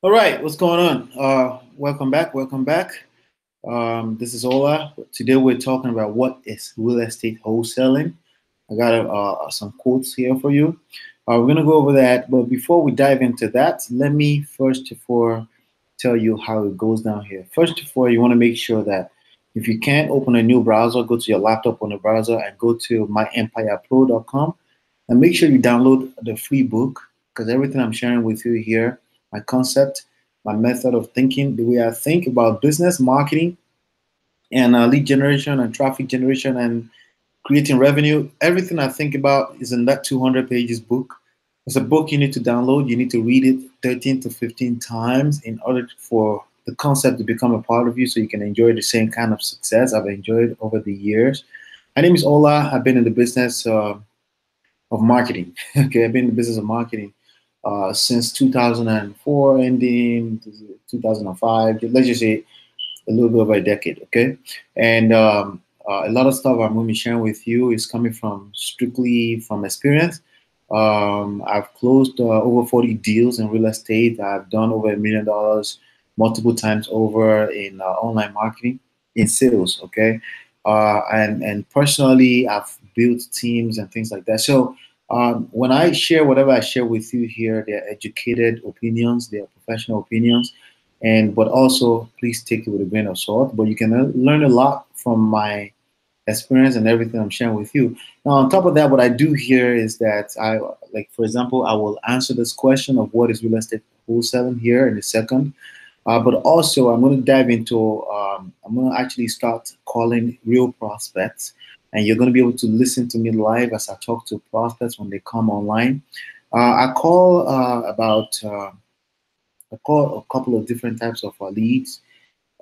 All right, what's going on? Welcome back. Welcome back. This is Ola. Today we're talking about what is real estate wholesaling. I got some quotes here for you. We're gonna go over that, but before we dive into that, let me first of all tell you how it goes down here. First of all, you want to make sure that if you can't open a new browser, go to your laptop on the browser and go to myEmpirePRO.com and make sure you download the free book because everything I'm sharing with you here, my concept, my method of thinking, the way I think about business, marketing, and lead generation and traffic generation and creating revenue, everything I think about is in that 200 pages book. It's a book you need to download. You need to read it 13 to 15 times in order for the concept to become a part of you so you can enjoy the same kind of success I've enjoyed over the years. My name is Ola. I've been in the business of marketing. Okay, I've been in the business of marketing since 2004, ending 2005. Let's just say a little bit over a decade. Okay, and a lot of stuff I'm going to be sharing with you is coming from strictly from experience. I've closed over 40 deals in real estate. I've done over $1 million multiple times over in online marketing, in sales. Okay, and personally, I've built teams and things like that. So when I share whatever I share with you here, they're educated opinions, they're professional opinions, and but also please take it with a grain of salt. But you can learn a lot from my experience and everything I'm sharing with you. Now, on top of that, what I do here is that I, like, for example, I will answer this question of what is real estate wholesaling here in a second. But also, I'm going to dive into, I'm going to actually start calling real prospects. And you're going to be able to listen to me live as I talk to prospects when they come online. I call I call a couple of different types of leads.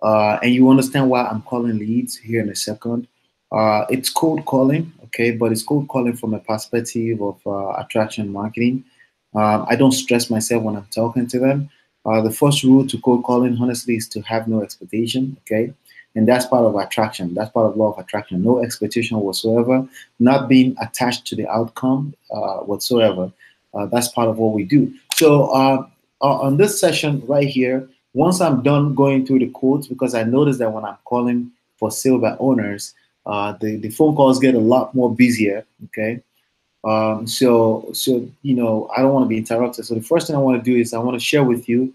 And you understand why I'm calling leads here in a second. It's cold calling, okay, but it's cold calling from a perspective of attraction marketing. I don't stress myself when I'm talking to them. The first rule to cold calling, honestly, is to have no expectation, okay? And that's part of attraction. That's part of law of attraction. No expectation whatsoever, not being attached to the outcome whatsoever. That's part of what we do. So on this session right here, once I'm done going through the quotes, because I noticed that when I'm calling for sale by owners, the phone calls get a lot more busier. Okay, so I don't want to be interrupted. So the first thing I want to do is I want to share with you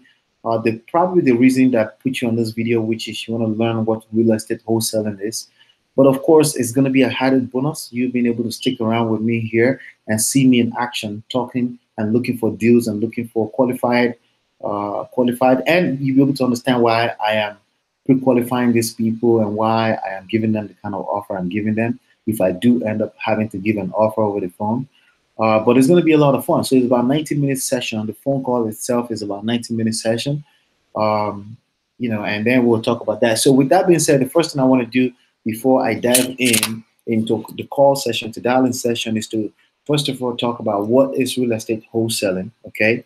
the probably the reason that put you on this video, which is you want to learn what real estate wholesaling is. But of course, it's going to be a added bonus. You being able to stick around with me here and see me in action, talking and looking for deals and looking for qualified, and you'll be able to understand why I am pre-qualifying these people and why I am giving them the kind of offer I'm giving them if I do end up having to give an offer over the phone. But it's going to be a lot of fun. So it's about 90-minute session. The phone call itself is about 90-minute session. And then we'll talk about that. So with that being said, the first thing I want to do before I dive into the call session, to dial-in session, is to first of all talk about what is real estate wholesaling. Okay.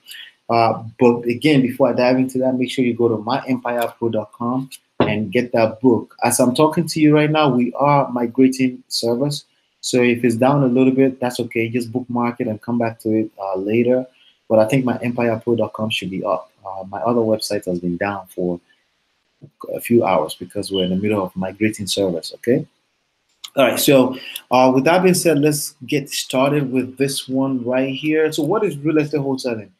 But again, before I dive into that, make sure you go to myEmpirePRO.com and get that book. As I'm talking to you right now, we are migrating servers. So if it's down a little bit, that's okay. Just bookmark it and come back to it later. But I think myEmpirePRO.com should be up. My other website has been down for a few hours because we're in the middle of migrating servers, okay? All right, so with that being said, let's get started with this one right here. So what is real estate wholesaling?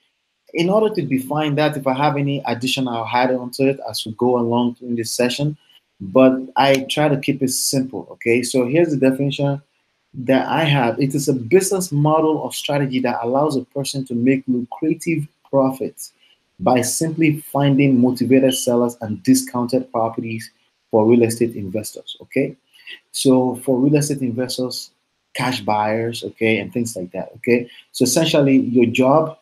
In order to define that, if I have any addition, I'll add onto it as we go along in this session. But I try to keep it simple, okay? So here's the definition that I have. It is a business model or strategy that allows a person to make lucrative profits by simply finding motivated sellers and discounted properties for real estate investors, okay? So for real estate investors, cash buyers, okay, and things like that, okay? So essentially, your job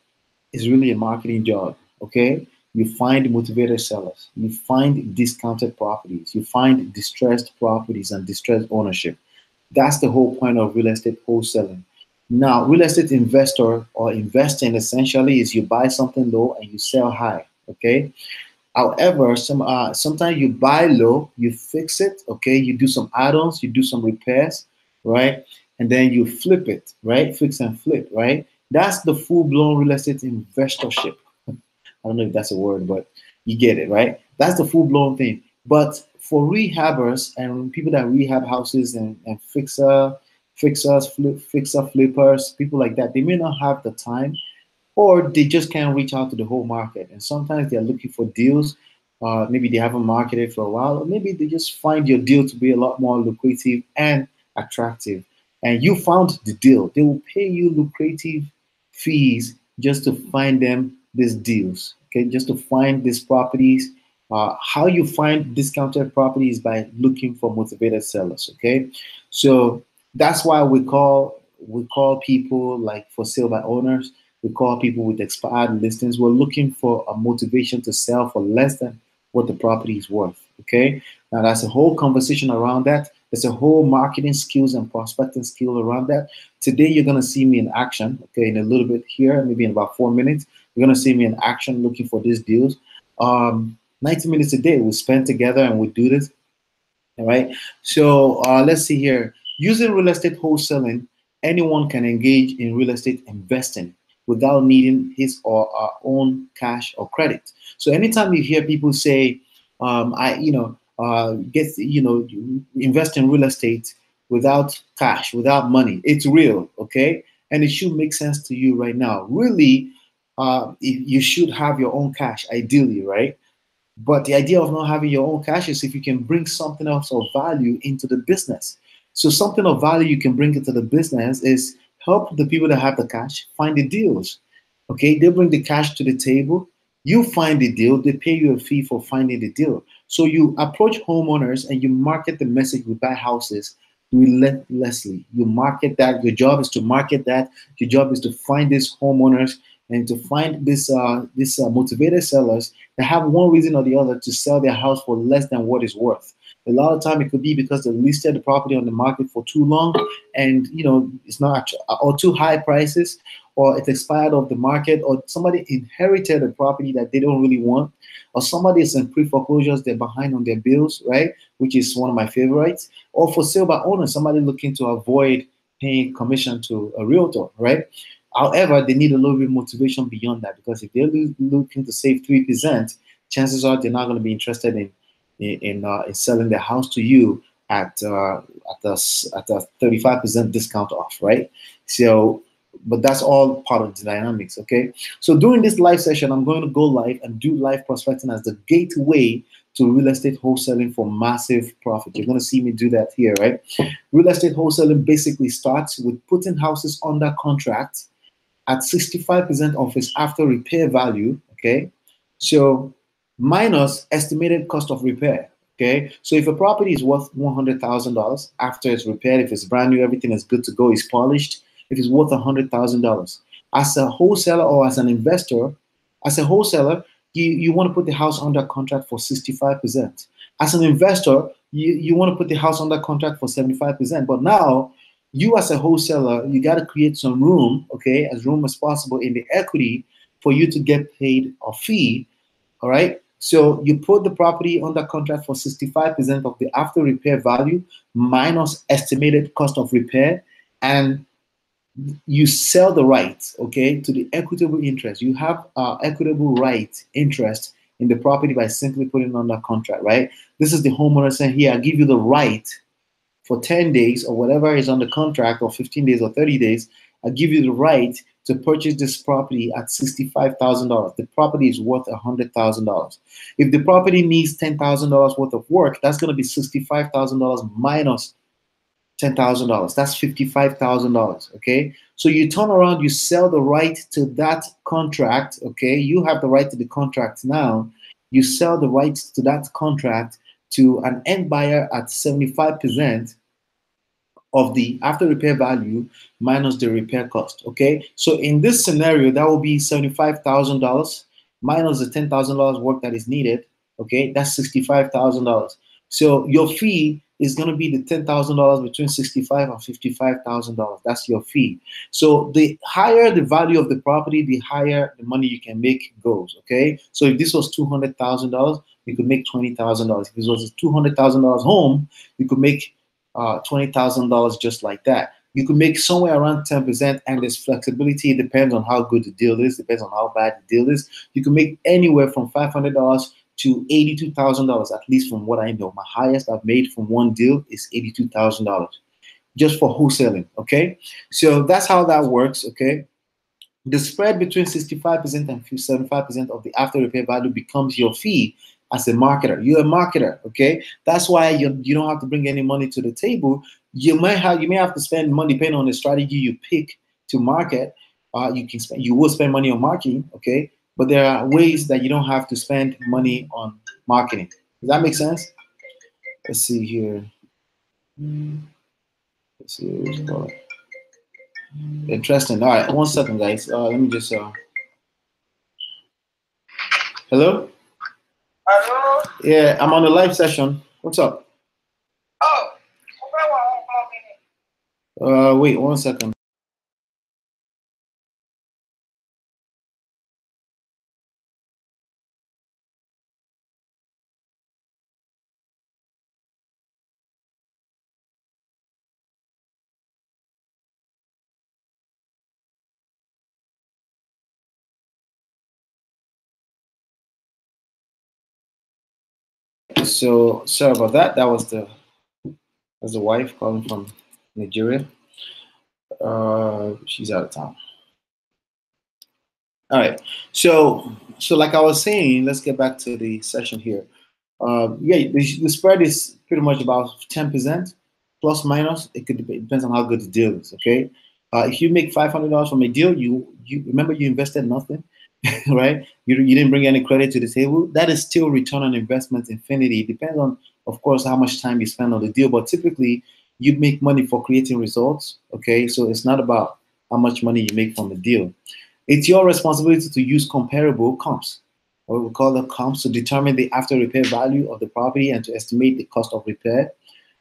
is really a marketing job, okay? You find motivated sellers, you find discounted properties, you find distressed properties and distressed ownership. That's the whole point of real estate wholesaling. Now, real estate investor or investing essentially is you buy something low and you sell high, okay? However, sometimes you buy low, you fix it, okay? You do some add-ons, you do some repairs, right? And then you flip it, right? Fix and flip, right? That's the full-blown real estate investorship. I don't know if that's a word, but you get it, right? That's the full-blown thing. But for rehabbers and people that rehab houses and fixer flippers, people like that, they may not have the time, or they just can't reach out to the whole market. And sometimes they're looking for deals. Maybe they haven't marketed for a while, or maybe they just find your deal to be a lot more lucrative and attractive. And you found the deal. They will pay you lucrative fees just to find them these deals. Okay, just to find these properties. How you find discounted properties by looking for motivated sellers. Okay, so that's why we call people like for sale by owners. We call people with expired listings. We're looking for a motivation to sell for less than what the property is worth. Okay. Now that's a whole conversation around that. There's a whole marketing skills and prospecting skill around that. Today you're gonna see me in action. Okay, in a little bit here, maybe in about 4 minutes, you're gonna see me in action looking for these deals. 90 minutes a day we spend together and we do this. All right. So let's see here. Using real estate wholesaling, anyone can engage in real estate investing without needing his or our own cash or credit. So anytime you hear people say, invest in real estate without cash, without money, it's real, okay? And it should make sense to you right now. Really, you should have your own cash, ideally, right? But the idea of not having your own cash is if you can bring something else of value into the business. So something of value you can bring into the business is help the people that have the cash find the deals. Okay, they bring the cash to the table. You find the deal. They pay you a fee for finding the deal. So you approach homeowners and you market the message. We buy houses relentlessly. You market that. Your job is to market that. Your job is to find these homeowners and to find this motivated sellers that have one reason or the other to sell their house for less than what it's worth. A lot of time it could be because they listed the property on the market for too long, and it's not, or too high prices, or it expired off the market, or somebody inherited a property that they don't really want, or somebody is in pre-foreclosures, they're behind on their bills, right? Which is one of my favorites. Or for sale by owner, somebody looking to avoid paying commission to a realtor, right? However, they need a little bit of motivation beyond that, because if they're looking to save 3%, chances are they're not going to be interested in selling their house to you at a 35% discount off, right? So, but that's all part of the dynamics, okay? So during this live session, I'm going to go live and do live prospecting as the gateway to real estate wholesaling for massive profit. You're going to see me do that here, right? Real estate wholesaling basically starts with putting houses under contract at 65% of its after repair value, okay? So minus estimated cost of repair, okay? So if a property is worth $100,000 after it's repaired, if it's brand new, everything is good to go, it's polished, if it's worth $100,000. As a wholesaler or as an investor, as a wholesaler, you want to put the house under contract for 65%. As an investor, you want to put the house under contract for 75%. But now, you as a wholesaler, you got to create some room, okay, as room as possible in the equity for you to get paid a fee, all right? So you put the property under contract for 65% of the after repair value minus estimated cost of repair, and you sell the right, okay, to the equitable interest. You have equitable right interest in the property by simply putting it under contract, right? This is the homeowner saying, here, I give you the right for 10 days or whatever is on the contract, or 15 days or 30 days, I give you the right to purchase this property at $65,000. The property is worth $100,000. If the property needs $10,000 worth of work, that's going to be $65,000 minus $10,000. That's $55,000. Okay. So you turn around, you sell the right to that contract. Okay. You have the right to the contract now. You sell the rights to that contract to an end buyer at 75% of the after repair value minus the repair cost. Okay. So in this scenario, that will be $75,000 minus the $10,000 work that is needed. Okay. That's $65,000. So your fee is going to be the $10,000 between $65,000 and $55,000. That's your fee. So the higher the value of the property, the higher the money you can make goes. Okay. So if this was $200,000, you could make $20,000. If this was a $200,000 home, you could make $20,000 just like that. You could make somewhere around 10%, and there's flexibility. It depends on how good the deal is, depends on how bad the deal is. You can make anywhere from $500 to $82,000, at least from what I know. My highest I've made from one deal is $82,000 just for wholesaling. Okay, so that's how that works. Okay, the spread between 65% and 75% of the after repair value becomes your fee as a marketer. You're a marketer, okay? That's why you don't have to bring any money to the table. You may have to spend money depending on the strategy you pick to market. You will spend money on marketing, okay? But there are ways that you don't have to spend money on marketing. Does that make sense? Let's see here. Let's see. Interesting. All right, one second, guys. Let me just. Hello. Hello? Yeah, I'm on a live session. What's up? Oh, Wait 1 second. So sorry about that. That's the wife calling from Nigeria. She's out of town. All right. So like I was saying, let's get back to the session here. Yeah, the spread is pretty much about 10% plus minus. It depends on how good the deal is. Okay. If you make $500 from a deal, you remember you invested nothing, right? You didn't bring any credit to the table. That is still return on investment infinity. It depends on, of course, how much time you spend on the deal. But typically, you make money for creating results. Okay, so it's not about how much money you make from the deal. It's your responsibility to use comparable comps, or we call them comps, to determine the after repair value of the property and to estimate the cost of repair.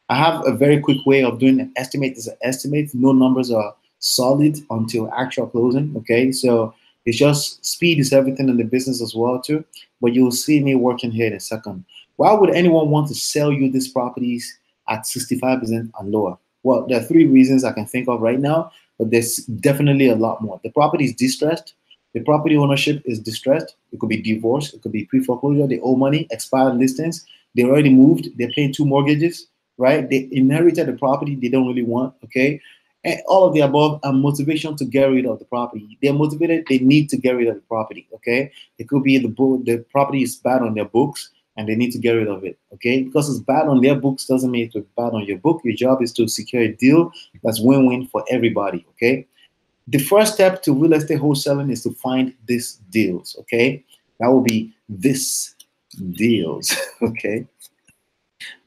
I have a very quick way of doing an estimate. Is an estimate. No numbers are solid until actual closing. Okay, so it's just speed is everything in the business as well too. But you'll see me working here in a second. Why would anyone want to sell you these properties at 65% and lower? Well, there are three reasons I can think of right now, but there's definitely a lot more. The property is distressed. The property ownership is distressed. It could be divorce. It could be pre-foreclosure. They owe money, expired listings. They already moved. They're paying two mortgages, right? They inherited the property they don't really want, okay? And all of the above are motivation to get rid of the property. They're motivated, they need to get rid of the property, okay? It could be the property is bad on their books and they need to get rid of it, okay? Because it's bad on their books doesn't mean it's bad on your book. Your job is to secure a deal that's win-win for everybody, okay? The first step to real estate wholesaling is to find these deals, okay? That will be this deals, okay?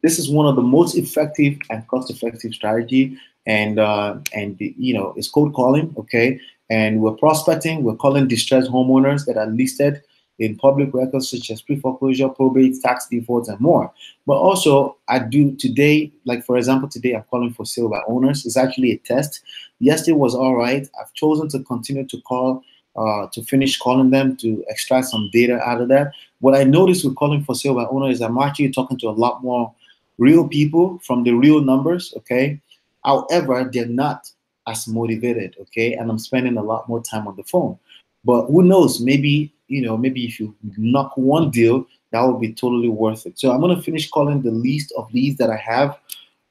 This is one of the most effective and cost-effective strategy, and it's cold calling, okay? And we're prospecting, we're calling distressed homeowners that are listed in public records such as pre-foreclosure, probate, tax defaults, and more. But also, I do today, like for example, today I'm calling for sale by owners. It's actually a test. Yesterday was all right. I've chosen to continue to call, to finish calling them to extract some data out of that. What I noticed with calling for sale by owner is I'm actually talking to a lot more real people from the real numbers, okay? However, they're not as motivated, okay? And I'm spending a lot more time on the phone. But who knows? Maybe if you knock one deal, that would be totally worth it. So I'm gonna finish calling the list of leads that I have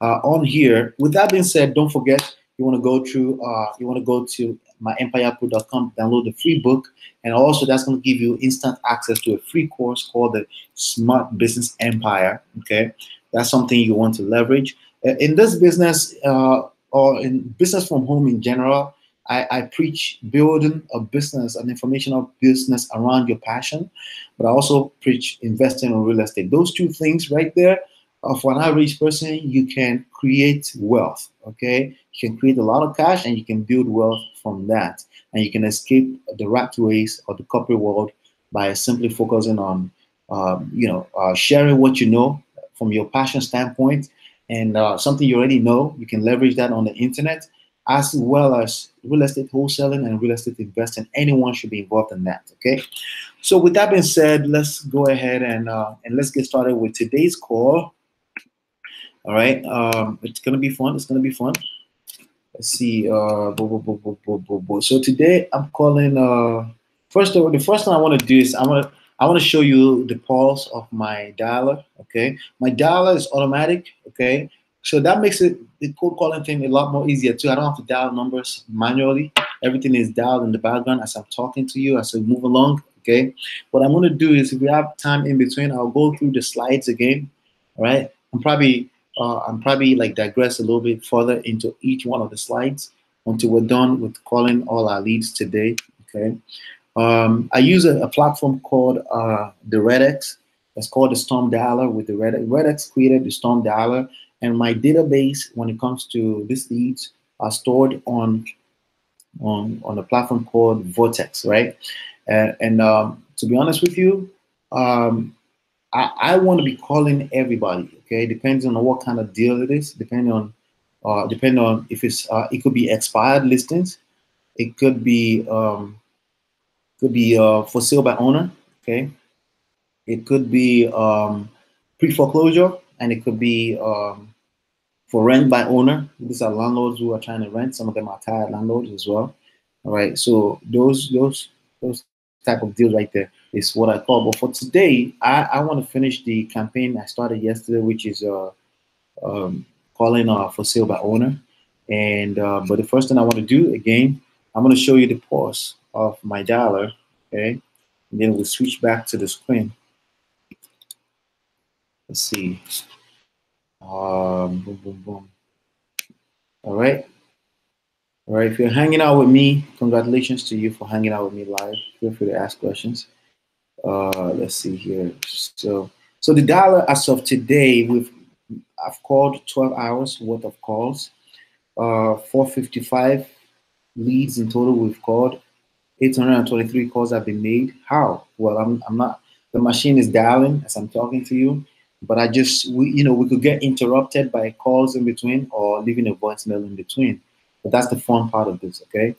on here. With that being said, don't forget you want to go to myEmpirePRO.com, download the free book, and also that's going to give you instant access to a free course called the Smart Business Empire. Okay, that's something you want to leverage in this business or in business from home in general. I preach building a business, an informational business around your passion, but I also preach investing in real estate. Those two things right there, for an average person, you can create wealth. Okay, you can create a lot of cash and you can build wealth from that, and you can escape the rat race or the corporate world by simply focusing on, sharing what you know from your passion standpoint and something you already know. You can leverage that on the internet as well as real estate wholesaling and real estate investing. Anyone should be involved in that. Okay. So with that being said, let's go ahead and let's get started with today's call. All right. It's gonna be fun. It's gonna be fun. Let's see. So today I'm calling. First of all, the first thing I want to do is I want to show you the pulse of my dialer. Okay, my dialer is automatic. Okay, so that makes it the cold calling thing a lot more easier too. I don't have to dial numbers manually. Everything is dialed in the background as I'm talking to you as I move along. Okay, what I'm going to do is if we have time in between, I'll go through the slides again. All right, I'm probably like digress a little bit further into each one of the slides until we're done with calling all our leads today. Okay. I use a platform called the Redx. It's called the Storm Dialer with the Redx. Redx created the Storm Dialer, and my database when it comes to these leads are stored on a platform called Vortex, right? And to be honest with you, um, I want to be calling everybody. Okay, depends on what kind of deal it is. Depending on if it could be expired listings. It could be for sale by owner. Okay, it could be pre foreclosure, and it could be for rent by owner. These are landlords who are trying to rent. Some of them are tired landlords as well. All right, so those type of deals right there is what I call. But for today, I want to finish the campaign I started yesterday, which is um, calling for sale by owner. And but the first thing I want to do again, I'm going to show you the pause of my dialer. Okay, and then we'll switch back to the screen. Let's see. Boom, boom, boom. All right. All right. If you're hanging out with me, congratulations to you for hanging out with me live. Feel free to ask questions. Let's see here. So the dialer as of today, I've called 12 hours worth of calls. 455 leads in total we've called. 823 calls have been made. How? Well, I'm not. The machine is dialing as I'm talking to you, but we could get interrupted by calls in between or leaving a voicemail in between. But that's the fun part of this. Okay.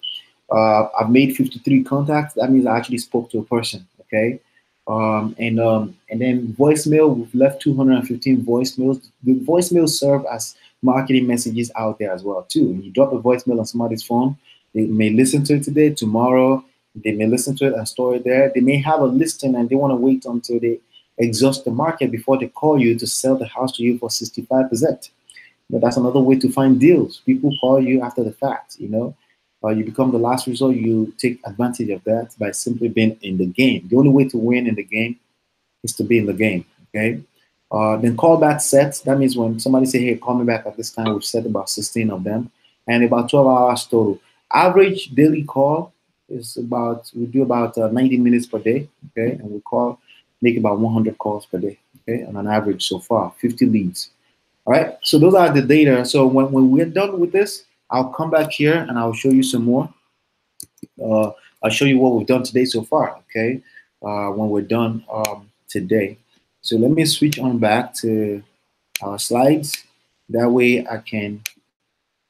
I've made 53 contacts. That means I actually spoke to a person. Okay. And then voicemail, we've left 215 voicemails. The voicemails serve as marketing messages out there as well too. When you drop a voicemail on somebody's phone, they may listen to it today, tomorrow. They may listen to it and store it there. They may have a listing and they want to wait until they exhaust the market before they call you to sell the house to you for 65%. But that's another way to find deals. People call you after the fact, you become the last resort. You take advantage of that by simply being in the game. The only way to win in the game is to be in the game. Okay. Then callback sets. That means when somebody say, "Hey, call me back at this time," we've set about 16 of them, and about 12 hours total. Average daily call is we do about 90 minutes per day. Okay, and make about 100 calls per day. Okay, on an average so far, 50 leads. All right. So those are the data. So when we're done with this, I'll come back here and I'll show you some more. Uh, I'll show you what we've done today so far. Okay. When we're done today. So let me switch on back to our slides. That way I can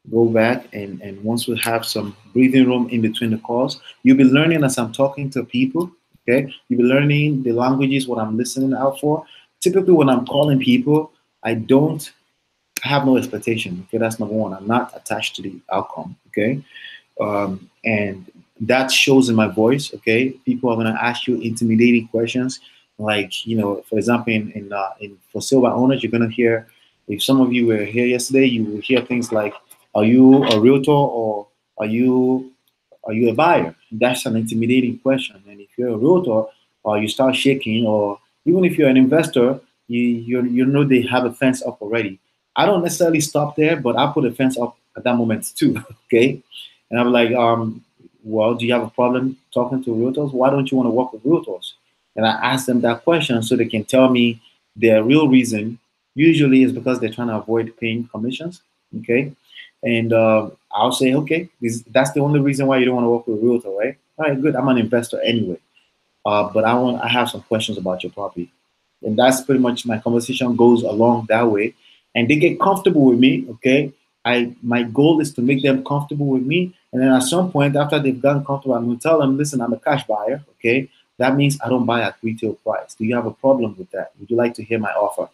go back and once we have some breathing room in between the calls, you'll be learning as I'm talking to people. Okay. You'll be learning the languages, what I'm listening out for. Typically when I'm calling people, I have no expectation. Okay, that's number one. I'm not attached to the outcome. Okay, and that shows in my voice. Okay, people are gonna ask you intimidating questions, like for example, in for sale by owners, you're gonna hear. If some of you were here yesterday, you will hear things like, "Are you a realtor or are you are you a buyer?" That's an intimidating question. And if you're a realtor, or you start shaking, or even if you're an investor, you know they have a fence up already. I don't necessarily stop there, but I put a fence up at that moment too. Okay, and I'm like, well, do you have a problem talking to realtors? Why don't you want to work with realtors? And I ask them that question so they can tell me their real reason. Usually, is because they're trying to avoid paying commissions. Okay, and I'll say, okay, that's the only reason why you don't want to work with a realtor, right? All right, good. I'm an investor anyway, but I have some questions about your property, and that's pretty much my conversation goes along that way, and they get comfortable with me. Okay, my goal is to make them comfortable with me, and then at some point after they've gotten comfortable, I'm going to tell them, listen, I'm a cash buyer. Okay, that means I don't buy at retail price. Do you have a problem with that? Would you like to hear my offer?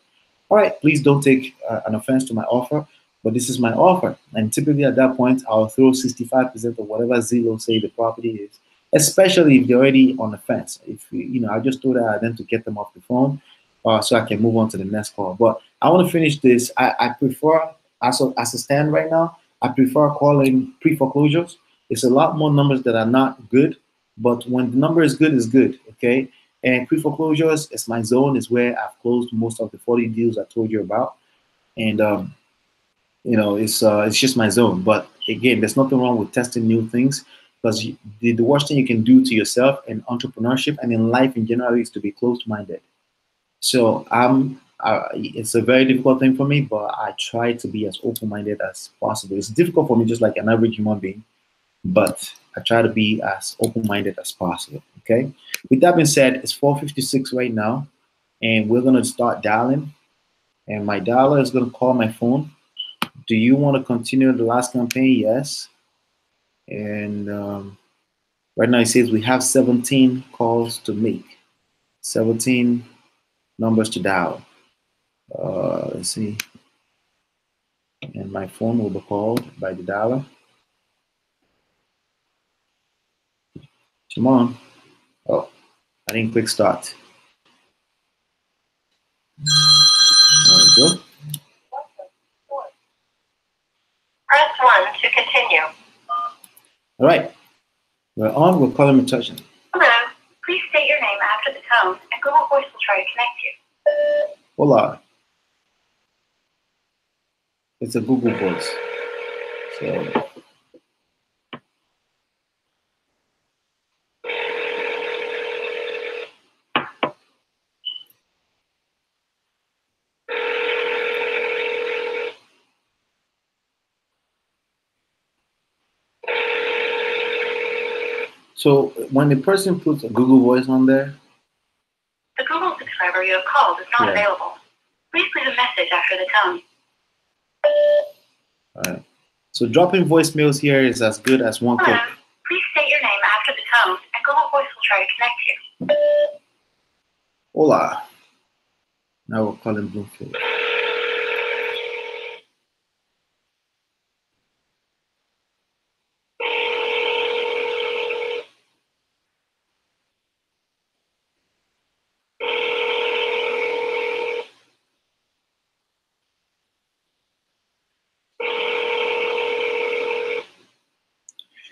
All right, please don't take an offense to my offer, but this is my offer. And typically at that point, I'll throw 65% of whatever Zillow say the property is, especially if they're already on the fence. If I just throw that at them to get them off the phone, so I can move on to the next call. But I want to finish this. I prefer, as a stand right now, I prefer calling pre-foreclosures. It's a lot more numbers that are not good, but when the number is good, it's good. Okay. And pre-foreclosures is my zone, is where I've closed most of the 40 deals I told you about. And it's just my zone. But again, there's nothing wrong with testing new things, because the worst thing you can do to yourself in entrepreneurship and in life in general is to be closed-minded. So it's a very difficult thing for me, but I try to be as open-minded as possible. It's difficult for me, just like an average human being, but I try to be as open-minded as possible. Okay. With that being said, it's 4:56 right now, and we're gonna start dialing. And my dialer is gonna call my phone. Do you want to continue the last campaign? Yes. And right now it says we have 17 calls to make, 17 numbers to dial. Let's see. And my phone will be called by the dialer. Come on. Oh, I didn't click start. There we go. Press 1 to continue. All right. We're on. We'll call him and touch him. Hello. Please state your name after the tone, and Google Voice will try to connect you. Hola. It's a Google Voice. So when the person puts a Google Voice on there, the Google subscriber you have called is not available. Please leave a message after the tone. All right. So dropping voicemails here is as good as one click. Please state your name after the tone, and Google Voice will try to connect you. Hola. Now we'll call him Bloomfield.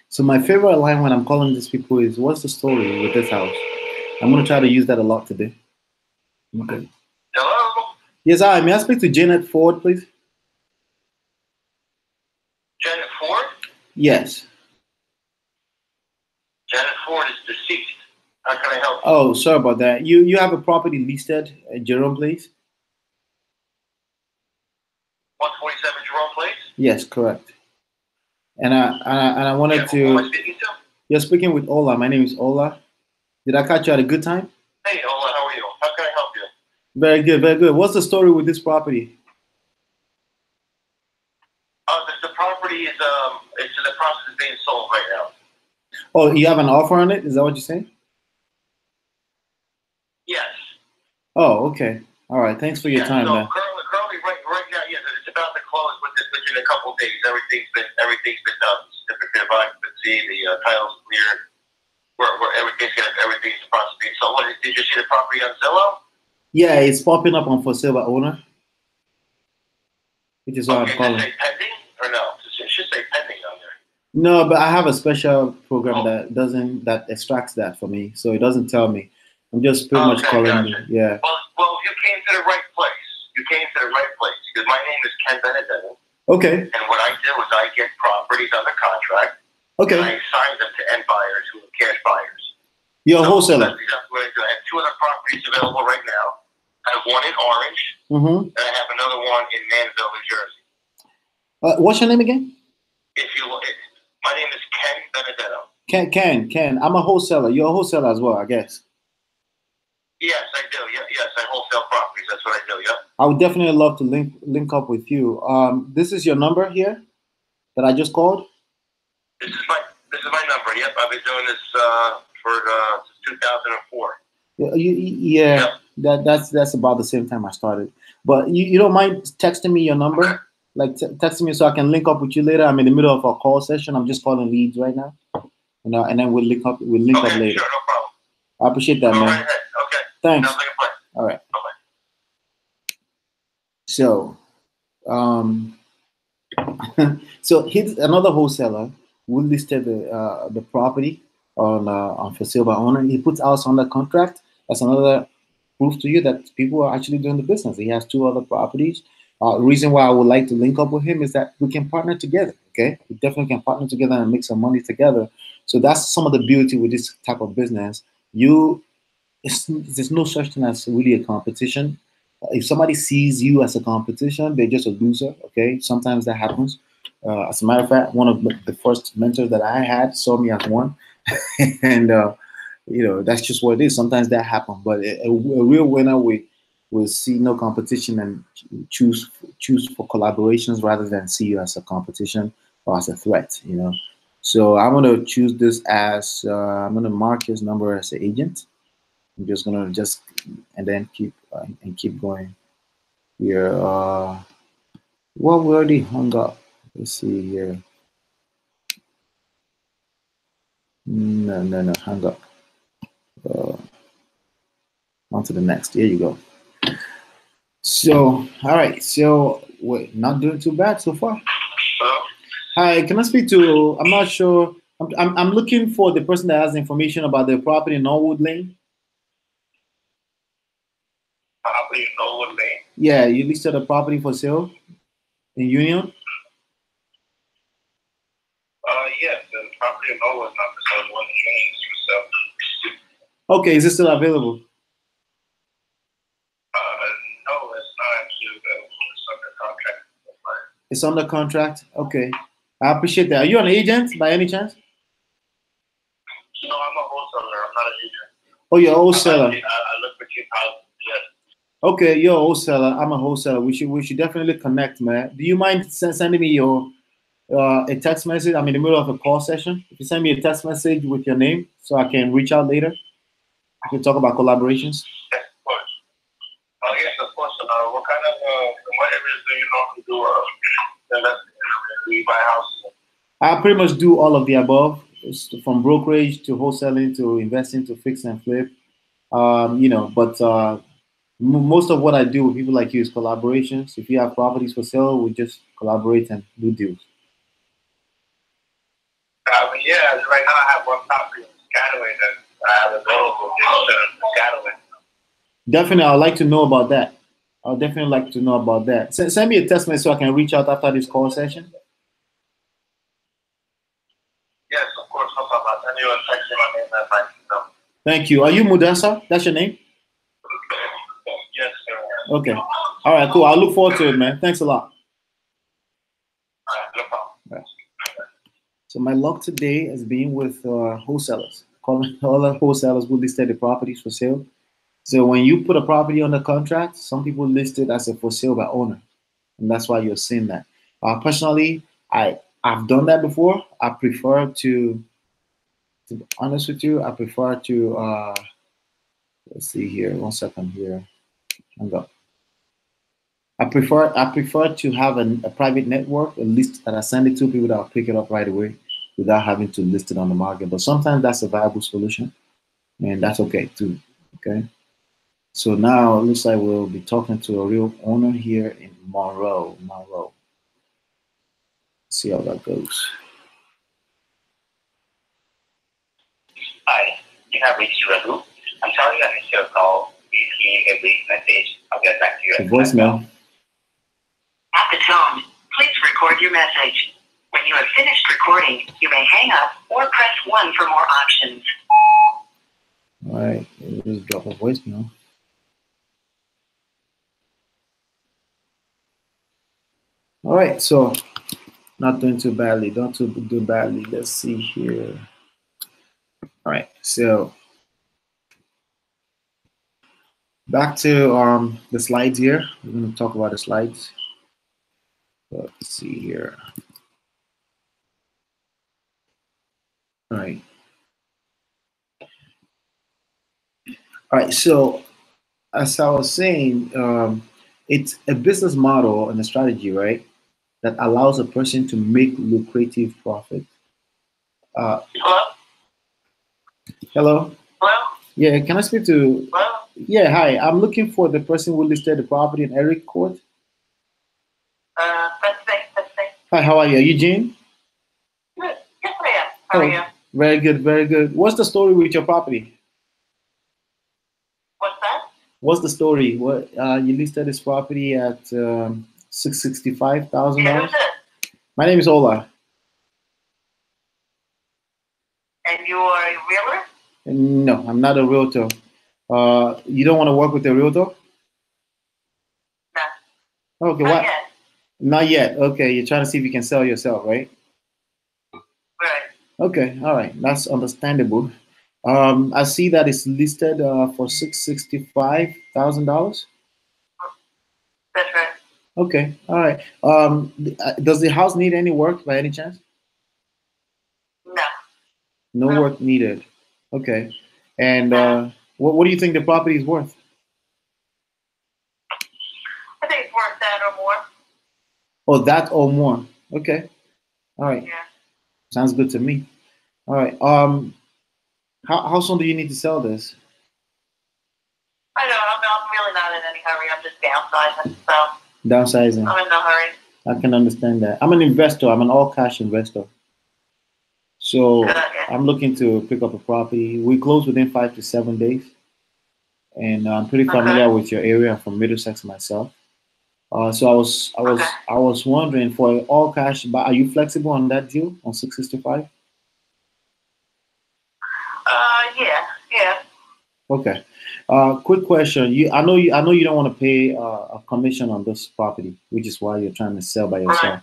So my favorite line when I'm calling these people is, "What's the story with this house?" I'm going to try to use that a lot today. Okay. Hello? Yes, hi. May I speak to Janet Ford, please? Janet Ford? Yes. Janet Ford is deceased. How can I help you? Oh, sorry about that. You have a property listed at Jerome Place? 147 Jerome Place? Yes, correct. And I wanted to. Who am I speaking to? You're speaking with Ola. My name is Ola. Did I catch you at a good time? Hey, Ola, how are you? How can I help you? Very good, very good. What's the story with this property? The property is it's in the process of being sold right now. Oh, you have an offer on it? Is that what you're saying? Yes. Oh, okay. All right. Thanks for your time, so man. Currently, right now, yes, it's about to close within a couple of days. Everything's been done. Certificate of occupancy, the title's cleared. Everything's in the process of being sold. Did you see the property on Zillow? Yeah, it's popping up on for sale by owner. Which is why I'm calling. Does it say pending or no? It should say pending on there. No, but I have a special program that extracts that for me, so it doesn't tell me. I'm just pretty much calling you. Yeah. Well, you came to the right place. You came to the right place because my name is Ken Benedetto. Okay. And what I do is I get properties under contract. Okay. And I assign them to end buyers who are cash buyers. You're a wholesaler. That's exactly what I do. I have 2 other properties available right now. I have one in Orange, and I have another one in Manville, New Jersey. What's your name again? My name is Ken Benedetto. Ken. I'm a wholesaler. You're a wholesaler as well, I guess. Yes, I do. Yes, I wholesale properties. That's what I do. Yeah. I would definitely love to link up with you. This is your number here that I just called. This is my number. Yep, I've been doing this for since 2004. Yeah. That's about the same time I started. But you don't mind texting me your number? like text me so I can link up with you later. I'm in the middle of a call session. I'm just calling leads right now, and then we'll link up. We'll link up Okay, later. sure, no problem. I appreciate that, Go man. right ahead. Okay. Thanks. Sounds like a plan. All right. Bye-bye. So, so here's another wholesaler who listed the property on for sale by owner. He puts us under contract. That's another proof to you that people are actually doing the business. He has two other properties. The reason why I would like to link up with him is that we can partner together. Okay, we definitely can partner together and make some money together. So that's some of the beauty with this type of business. There's no such thing as really a competition. If somebody sees you as a competition, they're just a loser. Okay, sometimes that happens. As a matter of fact, one of the first mentors that I had saw me as one, and that's just what it is. Sometimes that happens, but a real winner will see no competition and choose for collaborations rather than see you as a competition or as a threat. So I'm gonna choose this as I'm gonna mark his number as an agent. I'm just gonna and then keep going here. Well, we already hung up. Let's see here. No, hung up. Uh, on to the next. Here you go. So, all right. So, wait, not doing too bad so far. Hello? Hi, can I speak to? I'm not sure. I'm looking for the person that has information about the property in Norwood Lane. Property in Norwood Lane? Yeah, you listed a property for sale in Union. Yes, the property in Norwood is not for sale. One Union is for sale. Okay, is it still available? No, it's not actually available. It's under contract. It's under contract. Okay, I appreciate that. Are you an agent by any chance? No, I'm a wholesaler. I'm not an agent. Oh, you're a wholesaler. I look for cheap houses. Yes. Okay, you're a wholesaler. I'm a wholesaler. We should definitely connect, man. Do you mind sending me your a text message? I'm in the middle of a call session. If you send me a text message with your name, so I can reach out later, we can talk about collaborations. Yes, of course. Yes, of course. What kind of what areas do you normally do? Do you buy houses? I pretty much do all of the above, from brokerage to wholesaling to investing to fix and flip. But most of what I do with people like you is collaborations. If you have properties for sale, we just collaborate and do deals. Yeah, right now I have one property in Scataway that I have available in Scataway. Definitely, I'd like to know about that. I'll definitely like to know about that. Send me a text message so I can reach out after this call session. Yes, of course, no problem. I'll send you a text in my name and my email. Thank you. Are you Mudasa? That's your name? Yes, sir. Okay. All right, cool. I'll look forward to it, man. Thanks a lot. All right, no problem. Right. So my luck today has been with wholesalers, calling all the wholesalers who listed the properties for sale. So when you put a property under contract, some people list it as a for sale by owner, and that's why you're seeing that. Personally, I've done that before. I prefer to be honest with you, I prefer to let's see here. 1 second here. Hang up. I prefer to have a private network, a list that I send it to people that will pick it up right away without having to list it on the market. But sometimes that's a viable solution, and that's okay too. Okay. So now it looks like we'll be talking to a real owner here in Monroe. Monroe. See how that goes. Hi, you have reached Ragu. I'm sorry I missed your call. Please leave a brief message. I'll get back to you. The voicemail. At the tone, please record your message. When you have finished recording, you may hang up or press 1 for more options. All right, we'll just drop a voicemail. All right, so not doing too badly. Don't do badly. Let's see here. All right, so back to the slides here. We're going to talk about the slides. Let's see here. All right. All right. So as I was saying, it's a business model and a strategy, right? that allows a person to make lucrative profit. Hello? Hello? Hello? Yeah, can I speak to? Hello? Yeah, hi. I'm looking for the person who listed the property in Eric Court. That's me. Hi, how are you? Are you Jane? Good. Yes, I am. How are you? Very good, very good. What's the story with your property? What's that? What's the story? What you listed this property at $665,000? Yeah, who's it? My name is Ola. And you are a realtor? No, I'm not a realtor. You don't want to work with a realtor? No. Okay, Not what? yet. Not yet. Okay, you're trying to see if you can sell yourself, right? Right. Okay, all right, that's understandable. I see that it's listed for $665,000. That's right. Okay, all right. Does the house need any work by any chance? No. No No. work needed. Okay, and No. what do you think the property is worth? I think it's worth that or more. Oh, that or more. Okay, all right, Yeah. sounds good to me. All right. How soon do you need to sell this? I know. I'm really not in any hurry. I'm just downsizing. So Downsizing. I'm in no hurry. I can understand that. I'm an investor. I'm an all cash investor. So Good. Yeah. I'm looking to pick up a property. We close within 5 to 7 days, and I'm pretty Okay. familiar with your area. I'm from Middlesex myself. So Okay. I was wondering for an all cash, but are you flexible on that deal on 665? Yeah. Yeah. Okay. Quick question. I know you don't want to pay a commission on this property, which is why you're trying to sell by Right. yourself.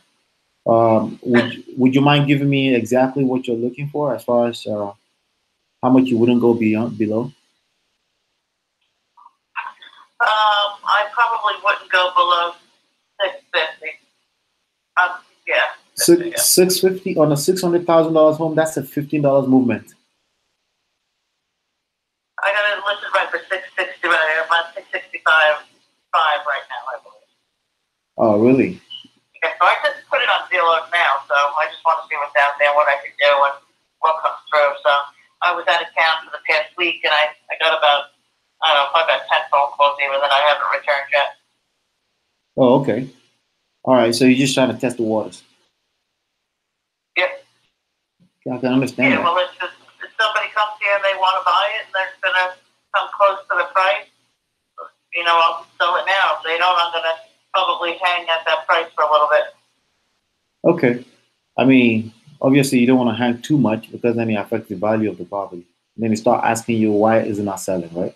Would you mind giving me exactly what you're looking for as far as how much you wouldn't go beyond below? I probably wouldn't go below 650. Yeah. Yeah. 650 on a $600,000 home. That's a $15 movement. I got it listed right for 660 right here. I'm 665 right now, I believe. Oh, really? Yeah, so I just put it on Zillow now, so I just want to see what's out there, what I can do, and what comes through. So I was out of town for the past week, and I got about, I don't know, probably about 10 phone calls even that I haven't returned yet. Oh, okay. All right. So you're just trying to test the waters. Yep. Yeah, I can understand Yeah, that. well, it's just, if somebody comes here and they want to buy it, and they're going to come close to the price, I'll sell it now. If they don't, I'm going to probably hang at that price for a little bit. Okay. I mean, obviously you don't want to hang too much because then it affects the value of the property. Then they start asking you why is it not selling, right?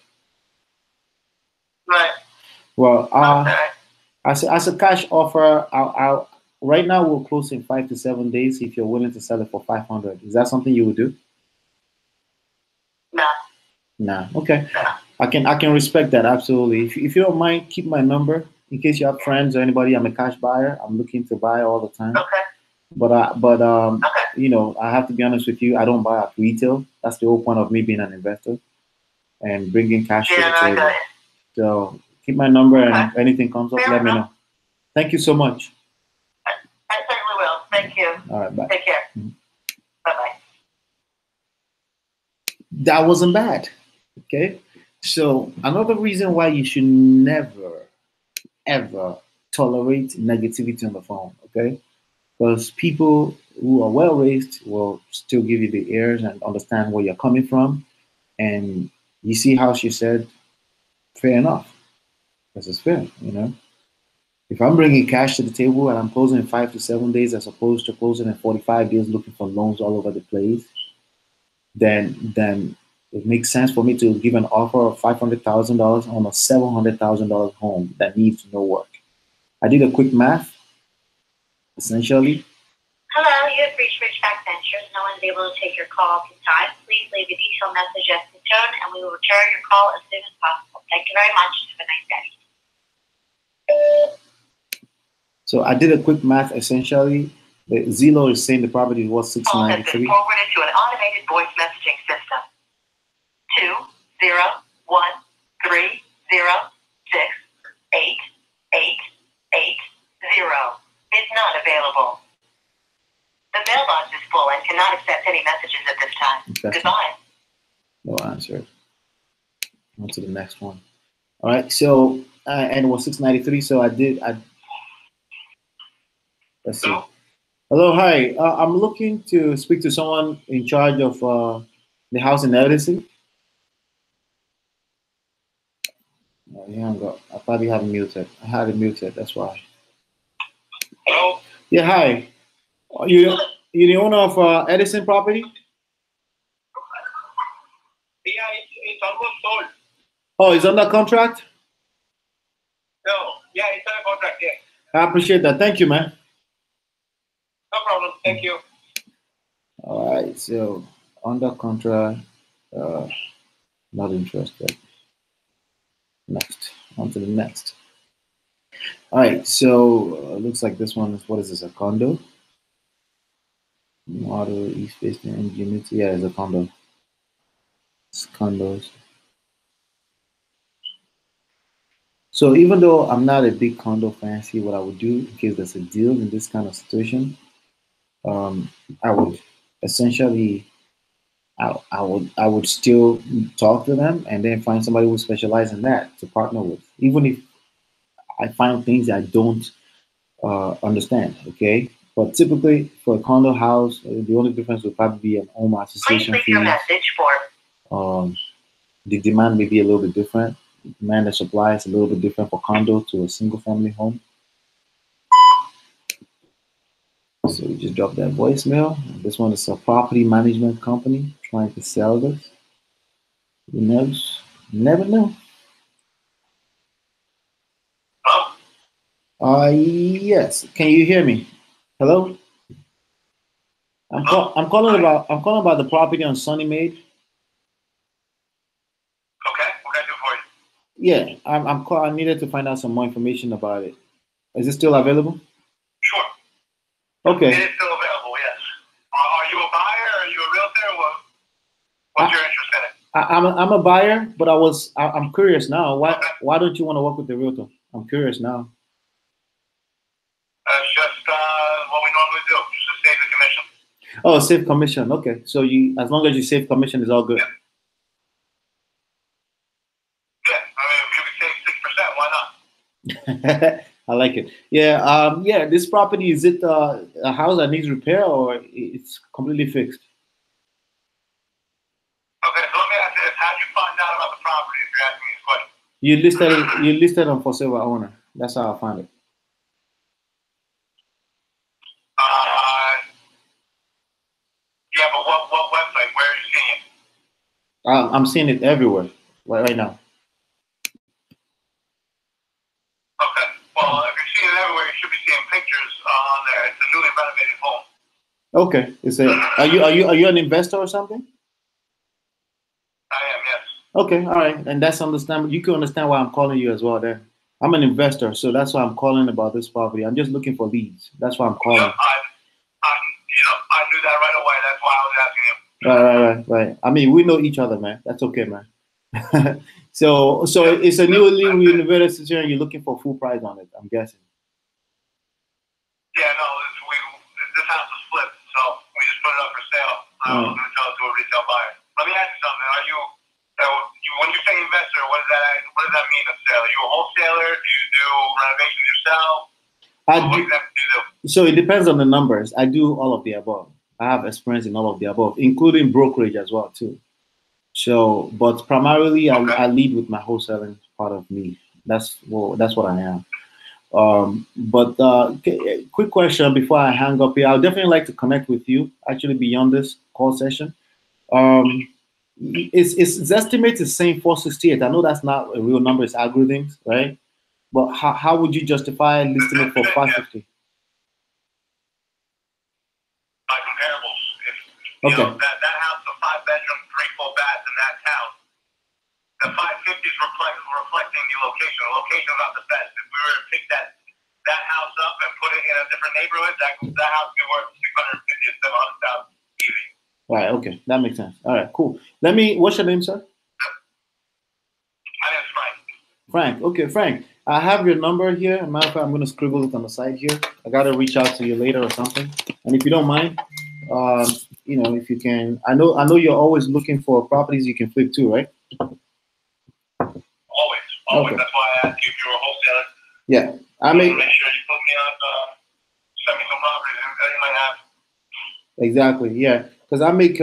Right. Well, Okay. as a cash offer, right now we'll close in 5 to 7 days. If you're willing to sell it for 500, is that something you would do? No. Nah. Okay. No. I can respect that absolutely. If you don't mind, keep my number in case you have friends or anybody. I'm a cash buyer. I'm looking to buy all the time. Okay. But I have to be honest with you. I don't buy at retail. That's the whole point of me being an investor and bringing cash to Yeah, the no, I table. got it. So keep my number, Okay. and if anything comes up, Fair let me enough. know. Thank you so much. I certainly will. Thank you. All right, bye. Take care. Mhm. Bye-bye. That wasn't bad. Okay. So another reason why you should never ever tolerate negativity on the phone. Okay. Because people who are well raised will still give you the ears and understand where you're coming from. And you see how she said, fair enough. This is fair. If I'm bringing cash to the table and I'm closing in 5 to 7 days as opposed to closing in 45 days looking for loans all over the place, then it makes sense for me to give an offer of $500,000 on a $700,000 home that needs no work. I did a quick math, essentially. Hello, you have reached Ridgeback Ventures. No one's able to take your call at this time. Please leave a detailed message at the tone, and we will return your call as soon as possible. Thank you very much. Have a nice day. So I did a quick math, essentially. The Zillow is saying the property is worth Call has been 693. forwarded to an automated voice messaging system. 20130688880 is not available. The mailbox is full and cannot accept any messages at this time. Goodbye. No answer. On to the next one. All right. So and it was 693. So let's see. Hello, hi. I'm looking to speak to someone in charge of the house in Edison. Yeah, I probably have it muted. I had it muted. That's why. Hello? Yeah, hi. You the owner of Edison property? Yeah, it's almost sold. Oh, it's under contract? No, yeah, it's under contract, yeah. I appreciate that. Thank you, man. No problem. Thank you. All right, so under contract, not interested. Next, on to the next. All right, so looks like this one is, what is this, a condo? Model East Facing Ingenuity, yeah, it's a condo. It's condos. So even though I'm not a big condo fancy, what I would do in case there's a deal in this kind of situation, I would essentially, I would still talk to them and then find somebody who specializes in that to partner with, even if I find things I don't understand. Okay, but typically for a condo house, the only difference would probably be an home Please association leave your fee. message for. The demand may be a little bit different. Demand and supply is a little bit different for condo to a single family home. So we just dropped that voicemail. This one is a property management company trying to sell this. Who knows? Never know. Yes. Can you hear me? Hello? I'm calling about the property on Sunnymaid. Okay, what can I do for you? Yeah, I needed to find out some more information about it. Is it still available? Sure. Okay. It is still available, yes. Are you a buyer? Are you a realtor? What's your interest in it? I'm a buyer, but I'm curious now. Why don't you want to work with the realtor? I'm curious now. It's just what we normally do, just to save the commission. Oh, save commission. Okay, so as long as you save commission, is all good. Yeah. Yeah, I mean, if you could save 6%, why not? I like it. Yeah. Yeah. This property, is it a house that needs repair or it's completely fixed? Okay, so let me ask you this: how did you find out about the property? If you're asking me this question. You listed on for sale by owner. That's how I found it. Yeah, but what website? Where are you seeing it? I'm seeing it everywhere right now. Okay. Well, if you're seeing it everywhere, you should be seeing pictures on there. It's a newly renovated home. Okay. Are you an investor or something? I am, yes. Okay, all right, and that's understandable. You can understand why I'm calling you as well. Then I'm an investor, so that's why I'm calling about this property. I'm just looking for leads. That's why I'm calling. Yep, I knew that right away. That's why I was asking you. Right. I mean, we know each other, man. That's okay, man. So it's a newly renovated situation, and you're looking for full price on it, I'm guessing. Yeah, no, this house was flipped, so we just put it up for sale. I was going to sell it to a retail buyer. Let me ask you something. When you say investor, what does that mean necessarily? Are you a wholesaler? Do you do renovations yourself? What exactly do you do? So it depends on the numbers. I do all of the above. I have experience in all of the above, including brokerage as well too. So, but primarily I lead with my wholesaling part of me. That's what I am. But quick question before I hang up here. I'd definitely like to connect with you. Actually, beyond this call session, it's estimated is saying 468. I know that's not a real number. It's algorithms, right? But how would you justify listing it for 550? By comparables, Okay. That house, a 5-bedroom, 3 full baths in that town. The 550 is reflecting the location. The location is not the best. If we were to pick that house up and put it in a different neighborhood, that house would be worth 650 to 700,000 easy. Right. Okay, that makes sense. All right. Cool. What's your name, sir? My name is Frank. Frank. Okay, Frank. I have your number here. As a matter of fact, I'm gonna scribble it on the side here. I gotta reach out to you later or something. And if you don't mind, um, if you can, I know you're always looking for properties you can flip too, right? Always. Okay. That's why I asked you if you were a wholesaler. Yeah, Make sure you put me on. Send me some properties that you might have. exactly. Yeah, because I make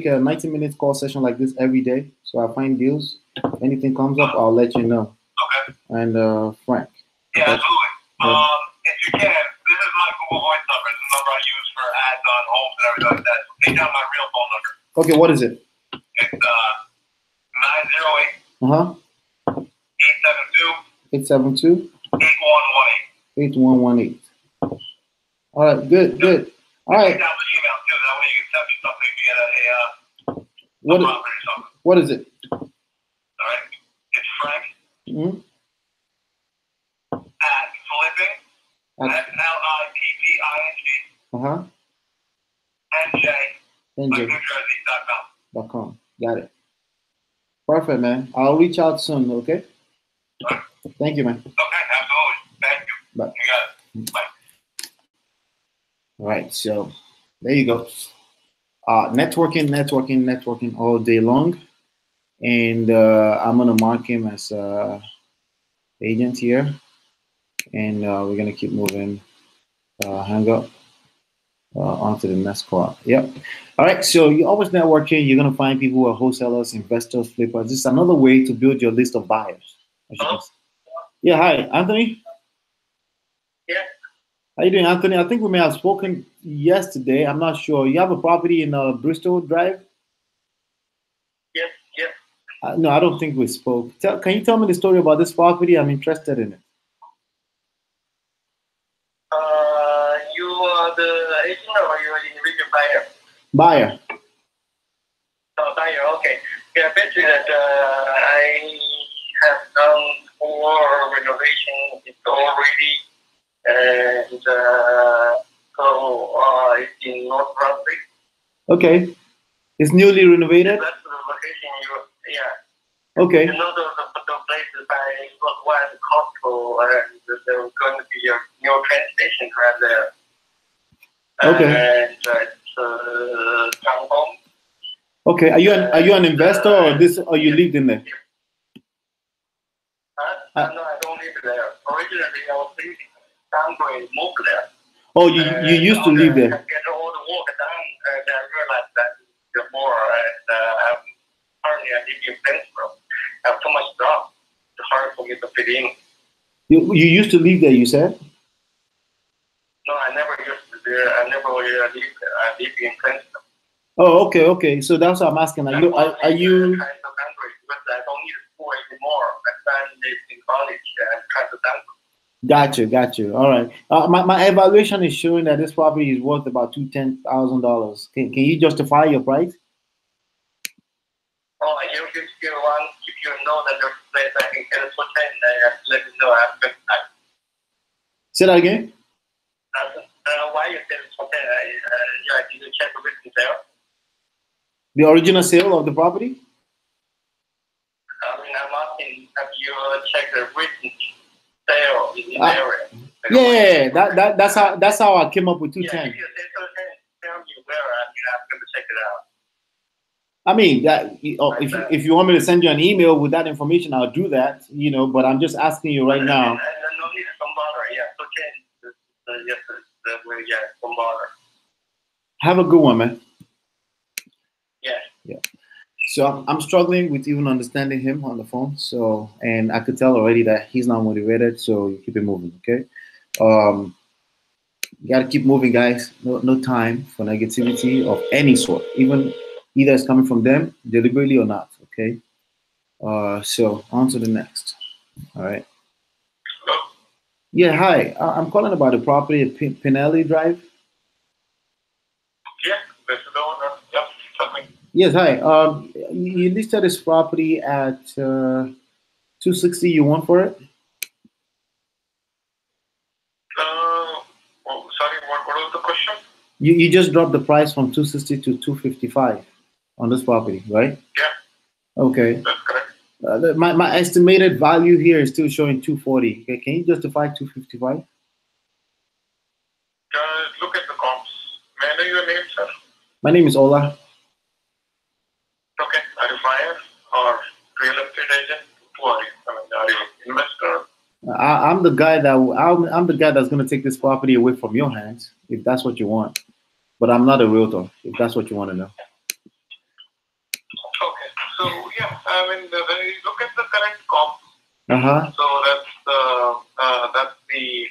a 90 minutes call session like this every day. So I find deals. Anything comes up, I'll let you know. Okay. And Frank. Yeah, Okay. absolutely. Yeah. If you can, this is my Google Voice number. It's the number I use for ads on homes and everything like that. So take down my real phone number. Okay, what is it? It's 908 872 8118. 8118. All right, good. All right. Take down the email too. That way you can send me something if you get a What property or something. What is it? All right. It's Frank Mm-hmm. at flipping. That's LIPPING. Uh-huh. NJ. Like NJ. NewJersey.com. .com. Got it. Perfect, man. I'll reach out soon, okay? Right. Thank you, man. Okay, absolutely. Thank you. Bye. You got it. Bye. All right, so there you go. Networking all day long. And I'm going to mark him as agent here. And we're going to keep moving. Hang up. On to the next call. Yep. All right. So you're always networking. You're going to find people who are wholesalers, investors, flippers. This is another way to build your list of buyers. Hello? Yeah. Hi, Anthony. Yeah. How you doing, Anthony? I think we may have spoken yesterday. I'm not sure. You have a property in Bristol Drive? Yes. Yes. No, I don't think we spoke. Can you tell me the story about this property? I'm interested in it. You are the agent or you are the individual buyer? Buyer. Oh, buyer. Okay. Yeah. Basically, that I have done 4 renovations. It's all ready. And so it's in North Brunswick. Okay. It's newly renovated? That's the location yeah. Okay. You know the places by Northwest Costco, and there's going to be a new train station right there. Okay. And it's townhome. Okay. Are you an investor or you lived in there? No, I don't live there. Originally, I was thinking I'm going to move there. Oh, you used to live there. Get all the work done, and I realized that the more, and currently I live in Plainsboro. I have too much stuff. It's hard for me to fit in. You used to live there, you said? No, I never used to there. I never lived there. I live in Plainsboro. Oh, okay. So that's what I'm asking. Are you? Because I don't need school anymore. My son lives in college and trying to downgrade. Got you. All right. My evaluation is showing that this property is worth about $210,000. Can you justify your price? Oh, you want, if you know that there's a place I can get it for 10, let me know. I'm going to Say that again. Why you get it for 10? Did you check the written sale? The original sale of the property? I mean, I'm asking, have you checked the written sale in the Yeah. area? That's how I came up with 210. Yeah, if you say 210, tell me where. I'm going to check it out. I mean, if you want me to send you an email with that information, I'll do that. But I'm just asking you right now. No need to bother. Yeah, 210. Yes, don't bother. Have a good one, man. Yeah. So I'm struggling with even understanding him on the phone. So, and I could tell already that he's not motivated. So you keep it moving, okay? You gotta keep moving, guys. No time for negativity of any sort, either it's coming from them deliberately or not. Okay. So on to the next. All right. Hello? Yeah. Hi. I'm calling about the property at Pinelli Drive. Yeah, this is the owner. Yep. Something. Yes. Hi. You listed this property at $260. You want for it? Sorry. What was the question? You just dropped the price from 260 to 255 on this property, right? Yeah. Okay. That's correct. My estimated value here is still showing 240. Okay, can you justify 255? Look at the comps. May I know your name, sir? My name is Ola. Okay. Are you buyer or real estate agent? Who are you? I mean, are you investor? I'm the guy I'm the guy that's going to take this property away from your hands, if that's what you want. But I'm not a realtor, if that's what you want to know. Okay. So yeah, I mean, when you look at the current comps, so that's the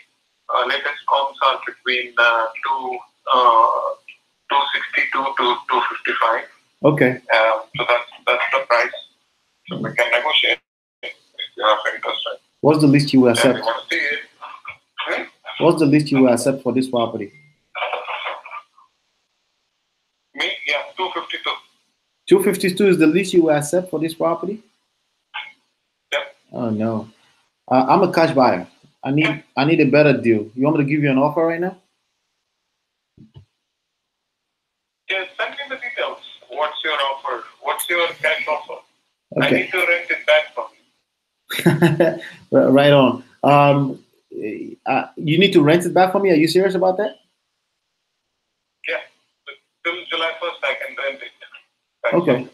latest comps are between 262 to 255. Okay. So that's the price. So we can negotiate if you have interest. What's the least you will accept? You want to see it? What's the least you will accept for this property? Me? Yeah, 252. 252 is the least you will accept for this property? Yep. Oh no. I'm a cash buyer. I need a better deal. You want me to give you an offer right now? Yeah, send me the details. What's your offer? What's your cash offer? Okay. I need to rent it back from you. Right on. You need to rent it back from me? Are you serious about that? Yeah. Till July 1st, I can rent it. Okay.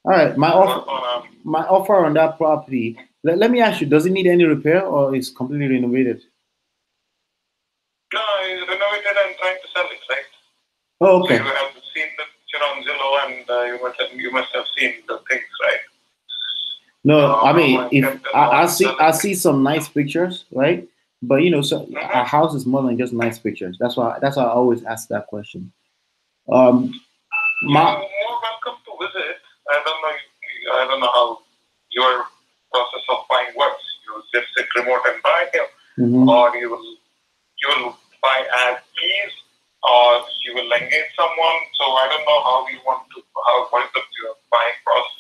All right. My offer on that property. Let me ask you: does it need any repair, or is completely renovated? No, it's renovated and trying to sell it, right? Oh, okay. So you have seen the picture on Zillow, and you must have seen the things, right? No, I mean, if I see some nice pictures, right? But so a house is more than just nice pictures. That's why I always ask that question. You're more welcome to visit. I don't know how your process of buying works. You just sit remote and buy here, or you will buy as is, or you will engage someone. So I don't know what is your buying process.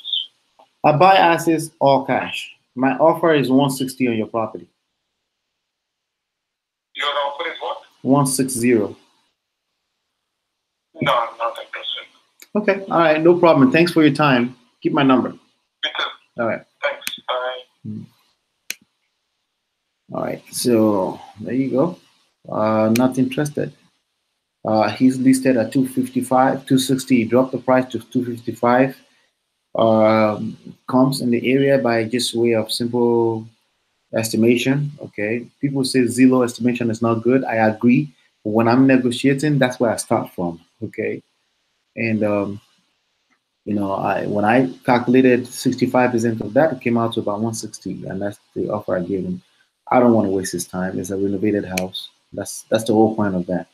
I buy assets all cash. My offer is 160 on your property. Your offer is what? 160. No, I'm not interested. Okay, all right, no problem. Thanks for your time. Keep my number. All right. Thanks. Bye. All right, so there you go. Not interested. He's listed at 255, 260. He dropped the price to 255. Comes in the area by just way of simple estimation. Okay, people say Zillow estimation is not good. I agree. But when I'm negotiating, that's where I start from. Okay, and when I calculated 65% of that, it came out to about 160, and that's the offer I gave him. I don't want to waste his time. It's a renovated house. That's the whole point of that.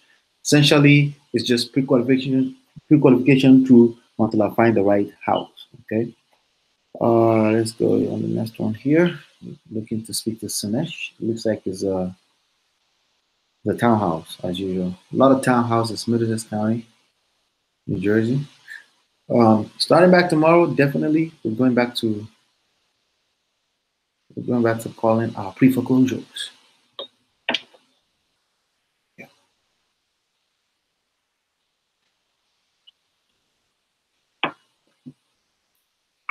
Essentially, it's just pre-qualification through until I find the right house. Okay. Let's go on the next one here. Looking to speak to Sinesh. Looks like it's the townhouse as usual. A lot of townhouses, Middlesex County, New Jersey. Starting back tomorrow, definitely we're going back to calling our pre-foreclosures. Yeah.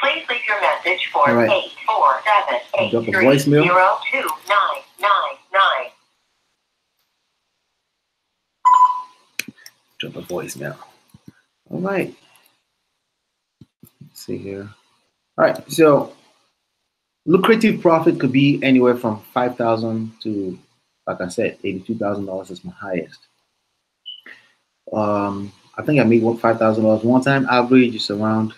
Please leave your message for 847-833-0299. Drop a voicemail. All right. Let's see here. All right. So lucrative profit could be anywhere from $5,000 to, like I said, $82,000 is my highest. I think I made $5,000 one time. Average is around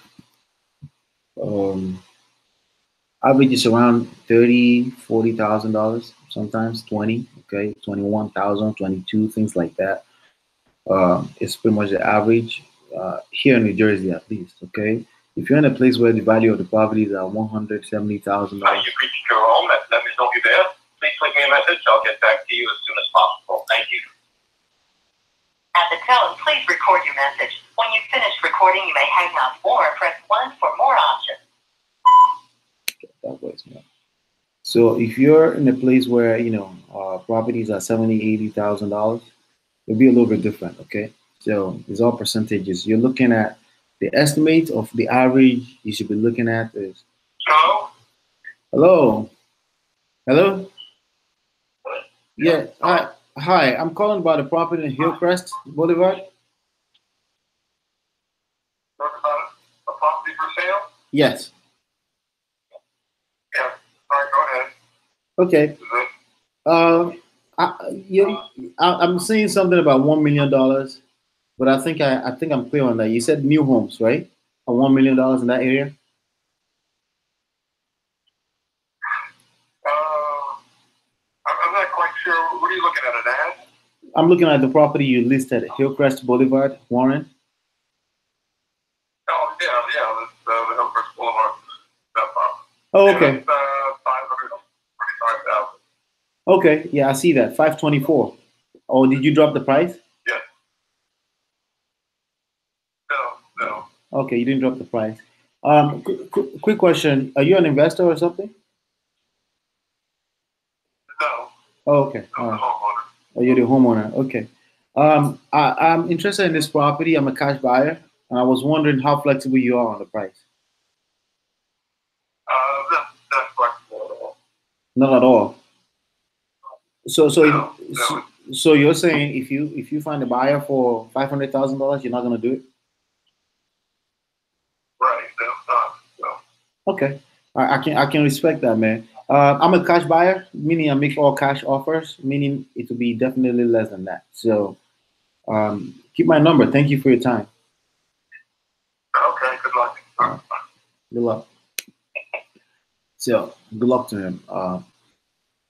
$30,000-$40,000, sometimes 20, okay, 21,000, 22, things like that. It's pretty much the average here in New Jersey, at least. Okay, if you're in a place where the value of the properties are $170,000. You've reached your home. Let me know you there. Please leave me a message. I'll get back to you as soon as possible. Thank you. At the tone, please record your message. When you've finished recording, you may hang up or press 1 for more options. That voicemail. So if you're in a place where properties are $70,000-$80,000, it'll be a little bit different. Okay, so it's all percentages. You're looking at the estimate of the average. You should be looking at is Hello. Hello. Hello. Yeah. Yeah. Hi. I'm calling about a property in Hillcrest Boulevard. Talk about a property for sale? Yes. Yeah. All right, go ahead. Okay. Is it? I'm seeing something about $1 million, but I think I'm clear on that. You said new homes, right? $1 million in that area. I'm not quite sure. What are you looking at, an ad? I'm looking at the property you listed, Hillcrest Boulevard, Warren. Oh, yeah. That's the Hillcrest Boulevard. That property. Oh, Yeah, okay. that's 545,000. Okay. Yeah, I see that. 524. Oh, did you drop the price? Yeah. No. Okay, you didn't drop the price. Quick question: are you an investor or something? No. Oh, okay. I'm All the right. homeowner. Oh, you're the homeowner. Okay. I'm interested in this property. I'm a cash buyer, and I was wondering how flexible you are on the price. That's flexible at all. Not at all. So, so, No. so, so you're saying if you find a buyer for $500,000, you're not gonna do it? Right. No. Okay. I can respect that, man. I'm a cash buyer, meaning I make all cash offers, meaning it will be definitely less than that. So keep my number. Thank you for your time. Okay, good luck. Uh, Good luck. So good luck to him.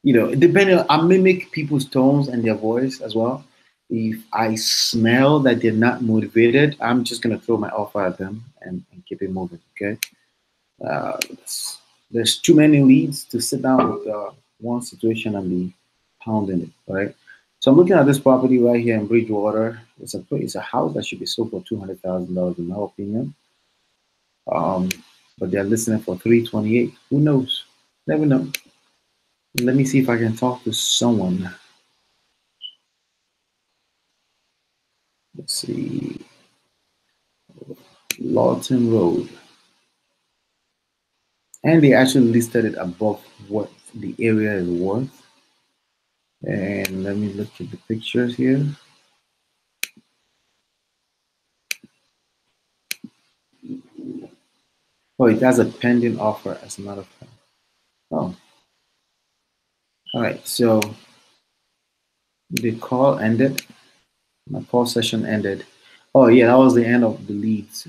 Depending, I mimic people's tones and their voice as well. If I smell that they're not motivated, I'm just gonna throw my offer at them and keep it moving. Okay. Uh, there's too many leads to sit down with one situation and be pounding it, right? So I'm looking at this property right here in Bridgewater. It's a house that should be sold for $200,000 in my opinion. Um, but they're listing it for 328. Who knows? Never know. Let me see if I can talk to someone. Let's see, Lawton Road, and they actually listed it above what the area is worth. And let me look at the pictures here. Oh, it has a pending offer, as a matter of fact. Oh, all right. So the call ended. My call session ended. Oh, yeah, that was the end of the leads.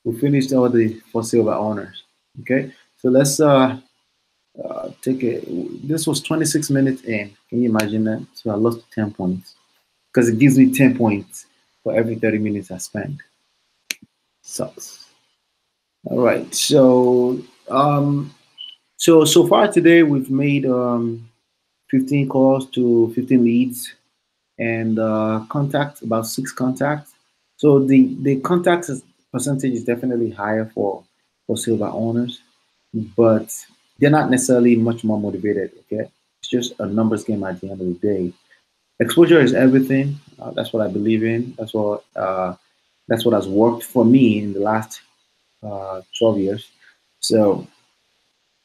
We finished all the for sale by owners. Okay, so let's take it. This was 26 minutes in. Can you imagine that? So I lost 10 points because it gives me 10 points for every 30 minutes I spend. Sucks. All right. So far today we've made 15 calls to 15 leads and contacts, about 6 contacts. So the contacts percentage is definitely higher for silver owners, but they're not necessarily much more motivated. Okay, it's just a numbers game at the end of the day. Exposure is everything. That's what I believe in. That's what has worked for me in the last 12 years. So,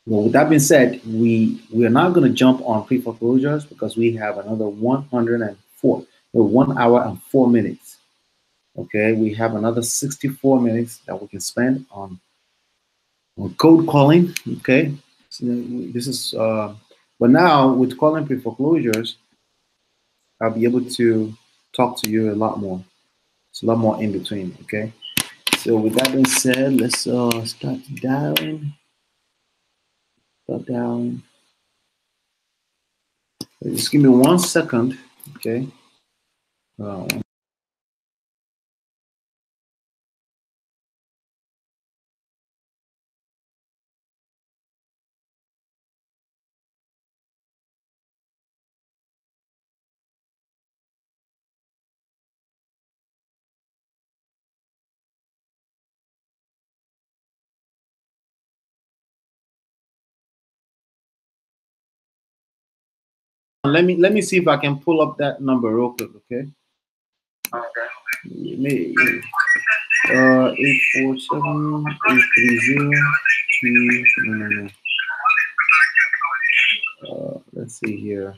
well, with that being said, we are not going to jump on pre foreclosures because we have another 104, 1 hour and 4 minutes. Okay, we have another 64 minutes that we can spend on code calling. Okay, so this is, but now with calling pre foreclosures, I'll be able to talk to you a lot more. It's a lot more in between. Okay, so with that being said, let's start dialing. Start dialing. Just give me 1 second. Okay. Uh, let me see if I can pull up that number real quick. Okay. Okay. 847 830 2. No, no, no. Let's see here.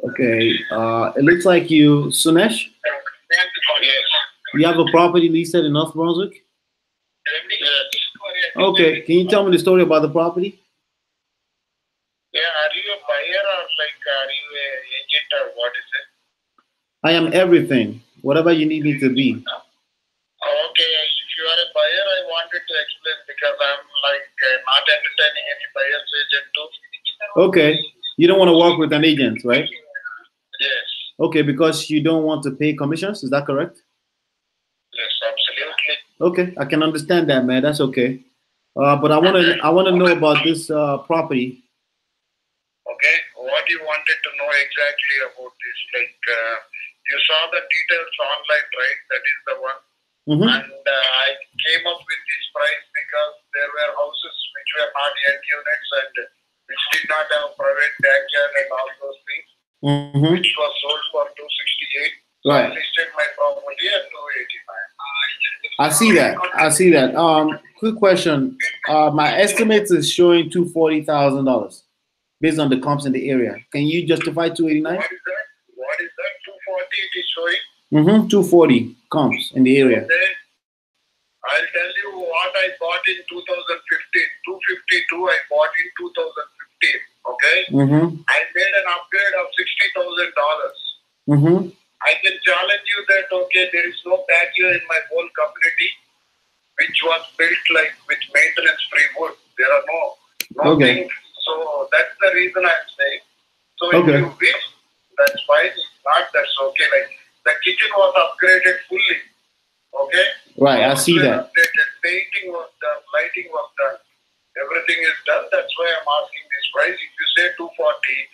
Okay. It looks like you, Sunesh. You have a property listed in North Brunswick. Okay. Can you tell me the story about the property? Yeah, are you a buyer or like are you a agent or what is it? I am everything. Whatever you need me to be. Okay, if you are a buyer, I wanted to explain because I'm like not entertaining any buyer's agent too. Okay. You don't want to work with an agent, right? Yes. Okay, because you don't want to pay commissions. Is that correct? Yes, absolutely. Okay, I can understand that, man. That's okay. But I want to know about this property. Okay, what you wanted to know exactly about this? Like you saw the details online, right? That is the one. Mm-hmm. And I came up with this price because there were houses which were not yet units and which did not have private backyard and all those things, Mm-hmm. which was sold for 268. So Right. I listed my property at 285. I see that. I see that. Quick question. My estimate is showing $240,000 based on the comps in the area. Can you justify 289? What is that? What is that? 240 it is showing? Mm-hmm. 240 comps in the area. Okay. I'll tell you what I bought in 2015. 252 I bought in 2015. Okay. Mm-hmm. I made an upgrade of $60,000. Mm-hmm. I can challenge you that okay, there is no patio in my whole community, which was built like with maintenance-free wood. There are no Okay. things. So that's the reason I'm saying. So if Okay. you wish, that's fine. If not, that's okay. Like the kitchen was upgraded fully. Okay. Right. I see Walls were that. updated, painting was done, lighting was done. Everything is done. That's why I'm asking this price. If you say 240,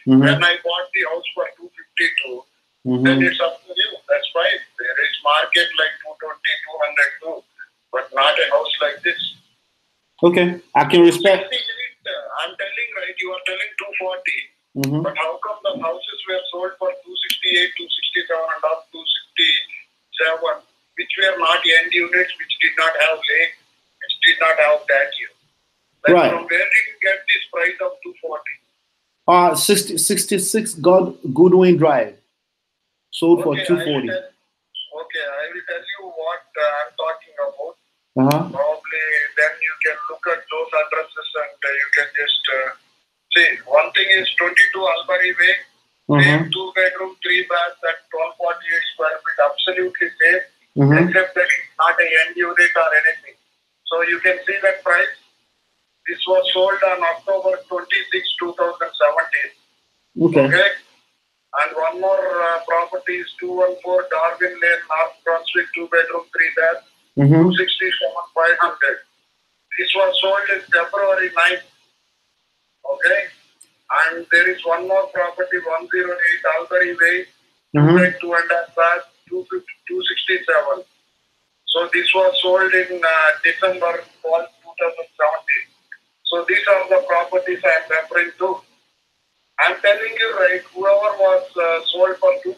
Mm-hmm. when I bought the house for 252. Then Mm-hmm. it's up to you. That's fine. There is market like 220, 200 too, but not a house like this. Okay. I can respect. I'm telling, right, you are telling 240, Mm-hmm. but how come the houses were sold for 268, 267 and up 267, which were not end units, which did not have lake, which did not have patio? Like Right. from where did you get this price of 240? 66 Goodwin Drive. Sold for Okay, 240. I will tell you what I'm talking about. Uh-huh. Probably then you can look at those addresses and you can just see. One thing is 22 Albury Way, same 2-bedroom, 3-bath at 1248 square feet, absolutely safe, Mm-hmm. except that it's not a end unit or anything. So you can see that price. This was sold on October 26, 2017. Okay. Okay? And one more property is 214 Darwin Lane, North Brunswick, 2-bedroom, 3-bath, Mm-hmm. 267,500. This was sold in February 9th. Okay? And there is one more property, 108 Albury Way, 2-bed, 2.5-bath, 267. So this was sold in December 12, 2017. So these are the properties I am referring to. I'm telling you, right, whoever was sold for 240,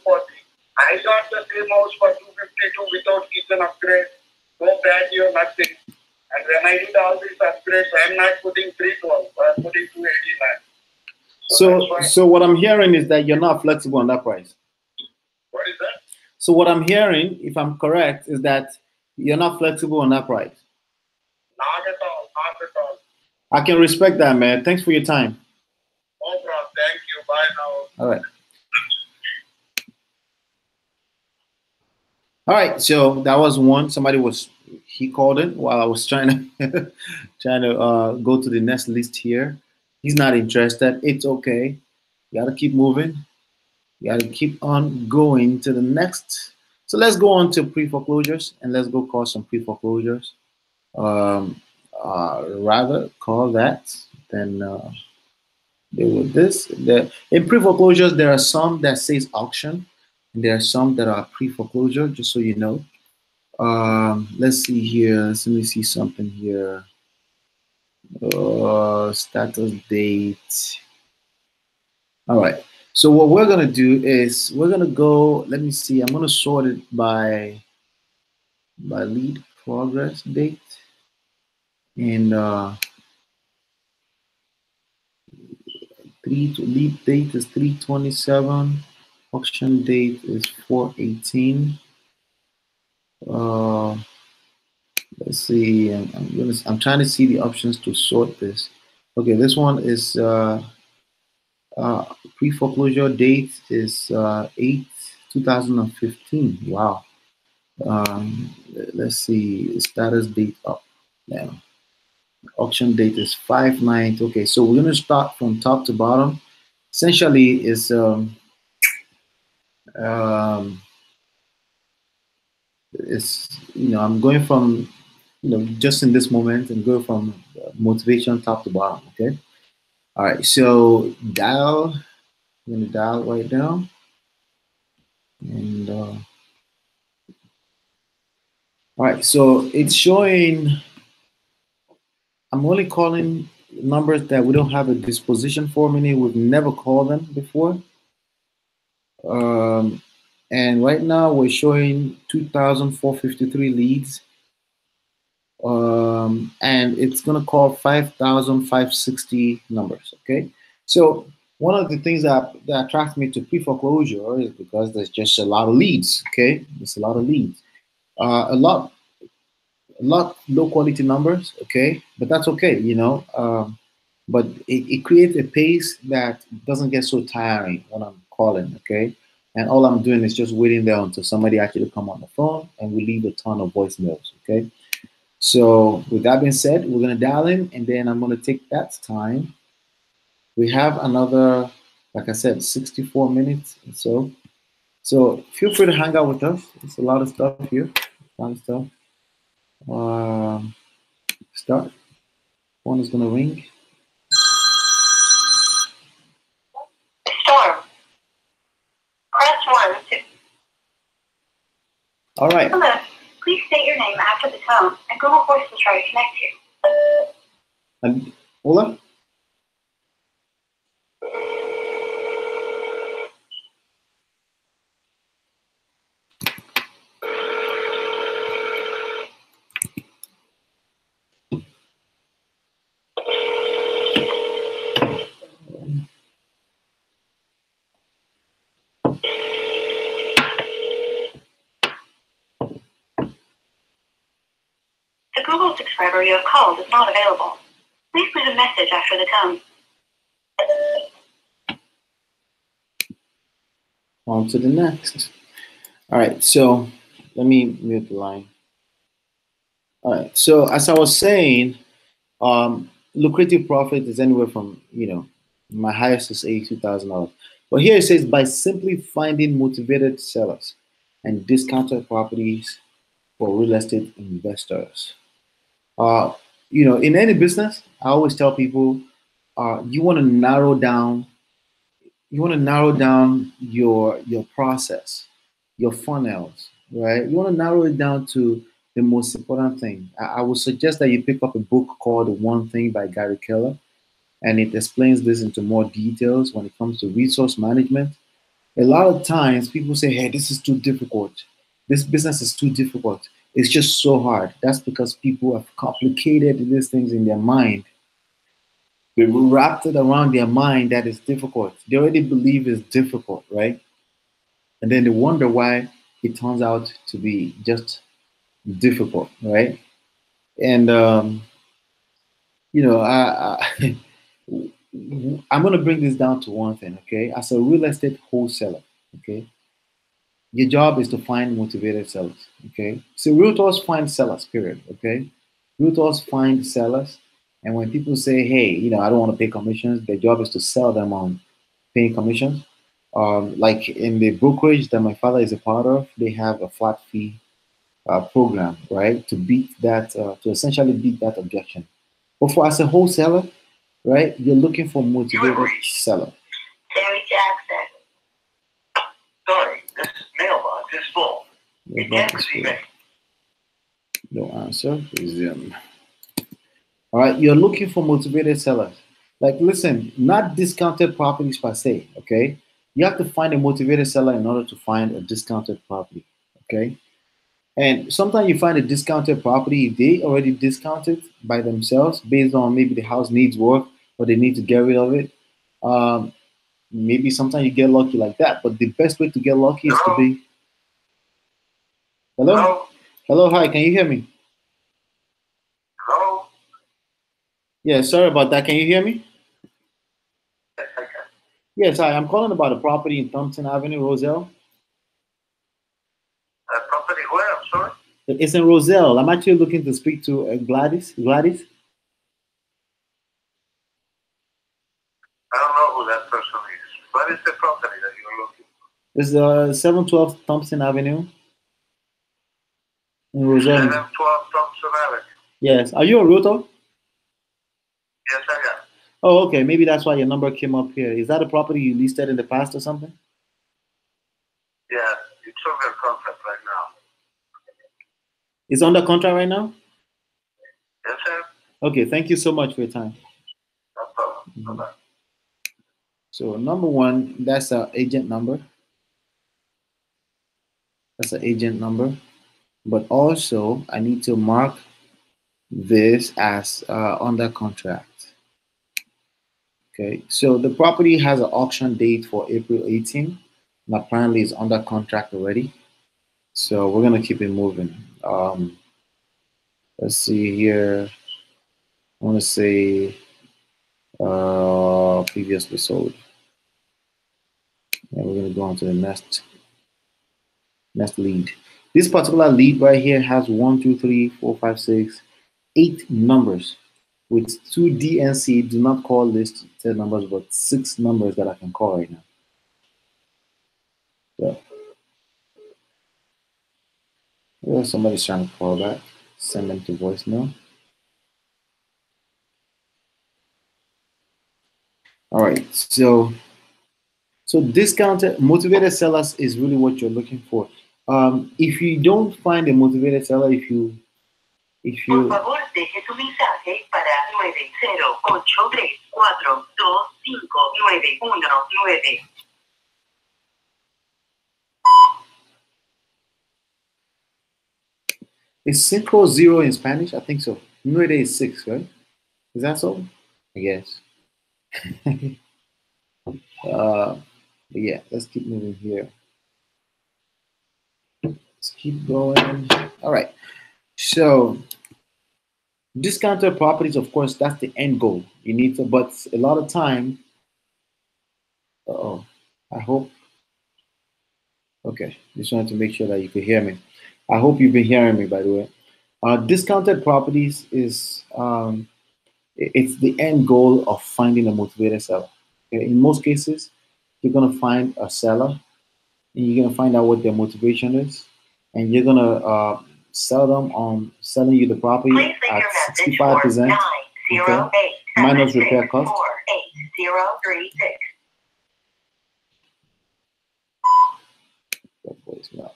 I got the same house for 252 without kitchen upgrade, no patio, nothing. And when I did all these upgrades, I'm not putting 312, I'm putting 289. So what I'm hearing is that you're not flexible on that price. What is that? So what I'm hearing, if I'm correct, is that you're not flexible on that price. Not at all, not at all. I can respect that, man. Thanks for your time. No problem. Thank you. Bye now. All right. All right. So that was one. He called it while I was trying to go to the next list here. He's not interested. It's okay. You gotta keep moving. You gotta keep on going to the next. So let's go on to pre-foreclosures and let's go call some pre-foreclosures. Rather call that than deal with this. In pre-foreclosures, there are some that says auction, and there are some that are pre-foreclosure. Just so you know. Let's see here. Let me see something here. Status date. All right. So what we're gonna do is we're gonna go. Let me see. I'm gonna sort it by by lead progress date, and lead date is 3/27. Auction date is 4/18. Uh, let's see. I'm trying to see the options to sort this. Okay, this one is uh, pre-foreclosure date is 8 2015. Wow. Let's see. Status date up now. Auction date is 5/9. Okay, so we're gonna start from top to bottom. Essentially, is um, I'm going from just in this moment and go from motivation top to bottom. Okay. All right. So dial. I'm gonna dial right now, and all right. So it's showing. I'm only calling numbers that we don't have a disposition for, meaning we've never called them before. Um, and right now we're showing 2,453 leads, and it's gonna call 5,560 numbers. Okay, so one of the things that attracts me to pre-foreclosure is because there's just a lot of leads. Okay, there's a lot of leads, a lot low quality numbers. Okay, but that's okay. But it creates a pace that doesn't get so tiring when I'm calling. Okay, and all I'm doing is just waiting there until somebody actually come on the phone and we leave a ton of voicemails. Okay. So with that being said, we're gonna dial in, and then I'm gonna take that time. We have another, like I said, 64 minutes or so. So feel free to hang out with us. It's a lot of stuff here, a lot of stuff. Um, Start. Phone is gonna ring. Storm. Press 1 to... All right. Hello. Please state your name after the tone, and Google Voice will try to connect you. And Ola. The Google subscriber you have called is not available. Please leave a message after the tone. On to the next. All right. So let me mute the line. All right. So as I was saying, lucrative profit is anywhere from my highest is $82,000. But here it says by simply finding motivated sellers and discounted properties for real estate investors. Uh, in any business, I always tell people you want to narrow down your process, your funnels, right? You want to narrow it down to the most important thing. I would suggest that you pick up a book called One Thing by Gary Keller, and it explains this into more details when it comes to resource management. A lot of times people say, hey, this is too difficult. This business is too difficult. It's just so hard. That's because people have complicated these things in their mind. They wrapped it around their mind that it's difficult. They already believe it's difficult, right? And then they wonder why it turns out to be just difficult, right? And I'm going to bring this down to one thing, okay? As a real estate wholesaler, okay, your job is to find motivated sellers, okay? So realtors find sellers, period, okay? Realtors find sellers, and when people say, hey, I don't want to pay commissions, their job is to sell them on paying commissions. Like in the brokerage that my father is a part of, they have a flat fee program, right? To essentially beat that objection. But for as a wholesaler, right, you're looking for motivated seller. Terry Jackson. Sorry, this mailbox is full. You can't receive any. No answer. Resume. All right, you're looking for motivated sellers. Like, listen, not discounted properties per se, okay? You have to find a motivated seller in order to find a discounted property, okay? And sometimes you find a discounted property, they already discounted by themselves based on maybe the house needs work or they need to get rid of it. Um, Maybe sometimes you get lucky like that, but the best way to get lucky is to Hello? be. Hello? Hello? Hello, hi, can you hear me? Hello? Yeah, sorry about that. Can you hear me? Yes, I can. Yes, hi, I'm calling about a property in Thompson Avenue, Roselle. Property where? I'm sorry? It's in Roselle. I'm actually looking to speak to Gladys. Gladys? I don't know who that person is. What is the property that you're looking for? It's 712 Thompson Avenue in Roselle. 712 Thompson Avenue. Yes. Are you a realtor? Yes, I am. Oh, okay. Maybe that's why your number came up here. Is that a property you listed in the past or something? Yeah, it's under contract right now. It's under contract right now? Yes, sir? Okay. Thank you so much for your time. No problem. Mhm. Bye-bye. So, number one, that's our agent number. That's an agent number. But also, I need to mark this as under contract. Okay. So, the property has an auction date for April 18, and apparently it's under contract already. So, we're going to keep it moving. Let's see here. I want to say previously sold. And we're going to go on to the next lead. This particular lead right here has 8 numbers with 2 DNC. Do not call list 10 numbers, but 6 numbers that I can call right now. So, somebody's trying to call back. Send them to voicemail. All right. So discounted motivated sellers is really what you're looking for. If you don't find a motivated seller, if Por you favor, deje su mensaje para 908-342-5919. is synchro 0 in Spanish? I think so. Nueve is 6, right? Is that so? I guess. But yeah, let's keep moving here. Let's keep going. All right. So discounted properties, of course, that's the end goal. You need to, but a lot of time. Oh, I hope. Okay, just wanted to make sure that you could hear me. I hope you've been hearing me, by the way. Discounted properties is it's the end goal of finding a motivated seller. Okay? In most cases, you're gonna find a seller, and you're gonna find out what their motivation is, and you're gonna sell them on selling you the property Please leave at your message 65%, for okay, minus repair cost. 908-764-8036. That voicemail.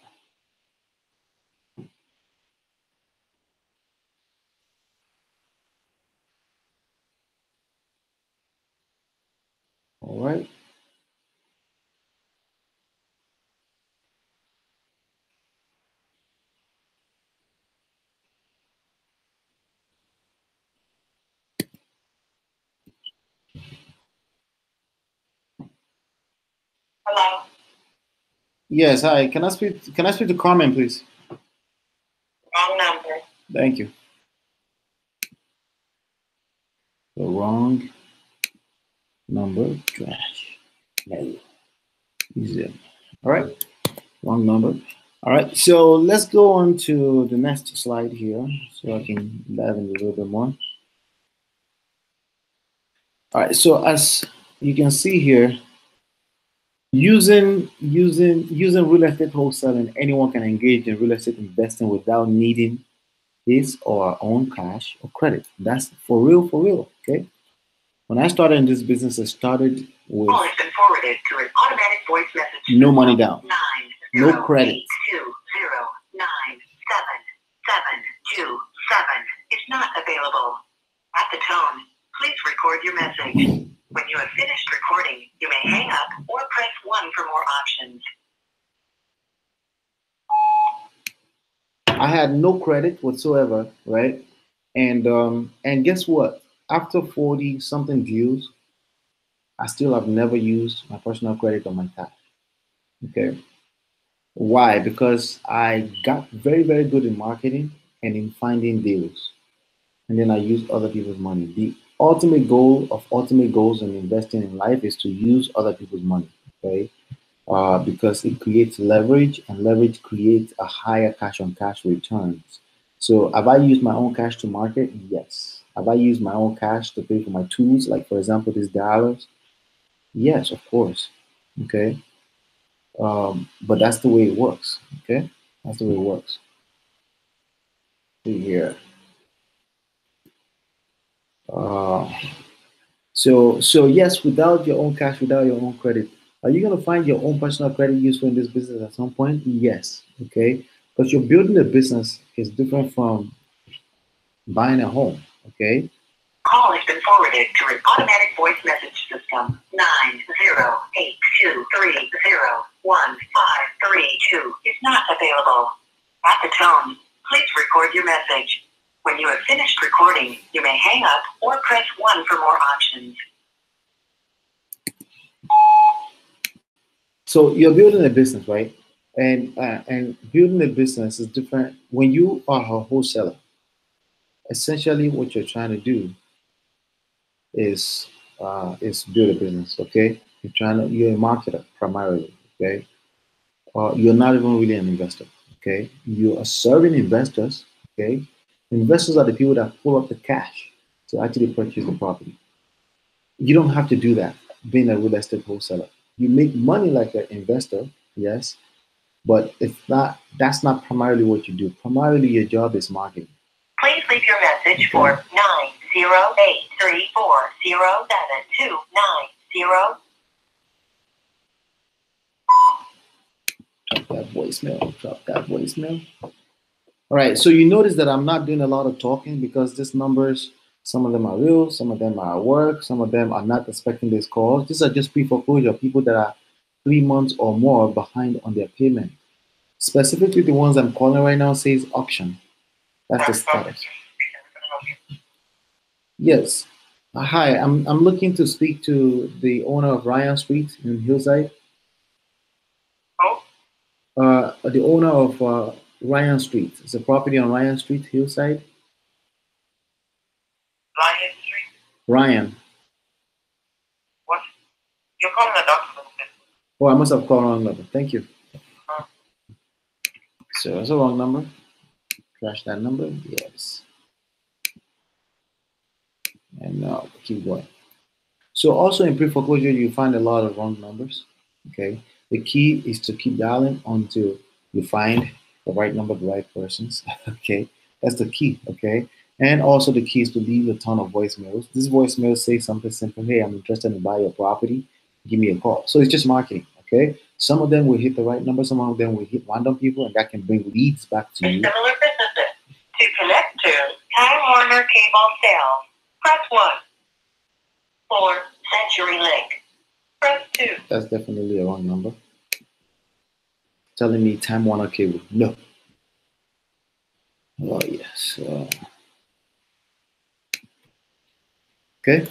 All right. Hello. Yes. Hi. Can I speak to Carmen, please? Wrong number. Thank you. The wrong number. Trash. No. Easy. All right. Wrong number. All right. So let's go on to the next slide here, so I can dive in a little bit more. All right. So as you can see here, using real estate wholesaling, anyone can engage in real estate investing without needing his or her own cash or credit. That's for real, for real. Okay. When I started in this business, I started with Call has been forwarded to an automatic voice message. no money down, 9 no credit. 2097727 is not available. At the tone, please record your message. When you have finished recording, you may hang up or press 1 for more options. I had no credit whatsoever, right? And guess what? After 40 something deals, I still have never used my personal credit on my cash. Okay. Why? Because I got very, very good in marketing and in finding deals. And then I use other people's money. The ultimate goal of ultimate goals in investing in life is to use other people's money. Okay. Because it creates leverage, and leverage creates a higher cash on cash returns. So, have I used my own cash to market? Yes. Have I used my own cash to pay for my tools, like for example, these dollars? Yes, of course. Okay. But that's the way it works. Okay. That's the way it works. See here. Uh, so yes, without your own cash, without your own credit, are you gonna find your own personal credit useful in this business at some point? Yes. Okay. Because you're building a business is different from buying a home. Okay. Call has been forwarded to an automatic voice message system. 90823011532 is not available. At the tone, please record your message. When you have finished recording, you may hang up or press 1 for more options. So you're building a business, right? And building a business is different. When you are a wholesaler, essentially what you're trying to do is build a business. Okay, you're a marketer primarily. Okay, you're not even really an investor. Okay, you are serving investors. Okay, investors are the people that pull up the cash to actually purchase the property. You don't have to do that being a real estate wholesaler. You make money like an investor, yes, but it's not. That's not primarily what you do. Primarily, your job is marketing. Please leave your message for 90834072990. Drop that voicemail. Drop that voicemail. All right. So you notice that I'm not doing a lot of talking because these numbers, some of them are real, some of them are at work, some of them are not expecting these calls. These are just pre-foreclosure people that are 3 months or more behind on their payment. Specifically, the ones I'm calling right now says auction. That's the status. Yes. Hi, I'm looking to speak to the owner of Ryan Street in Hillside. Oh, The owner of Ryan Street. It's a property on Ryan Street, Hillside. Lion Street. Ryan. What? You're calling the doctor. Oh, I must have called wrong number. Thank you. Huh? So that's a wrong number. Crash that number. Yes. And now keep going. So also in pre-foreclosure, you find a lot of wrong numbers. Okay. The key is to keep dialing until you find the right number, the right persons. Okay. That's the key. Okay. And also the key is to leave a ton of voicemails. This voicemail says something simple. Hey, I'm interested in buy your property. Give me a call. So it's just marketing. Okay. Some of them will hit the right number. Some of them will hit random people, and that can bring leads back to you. Similar businesses. To connect to Time Warner Cable Sales, press 1. For Century Link, press 2. That's definitely a wrong number. Telling me Time Warner Cable. No. Oh, yes. Okay.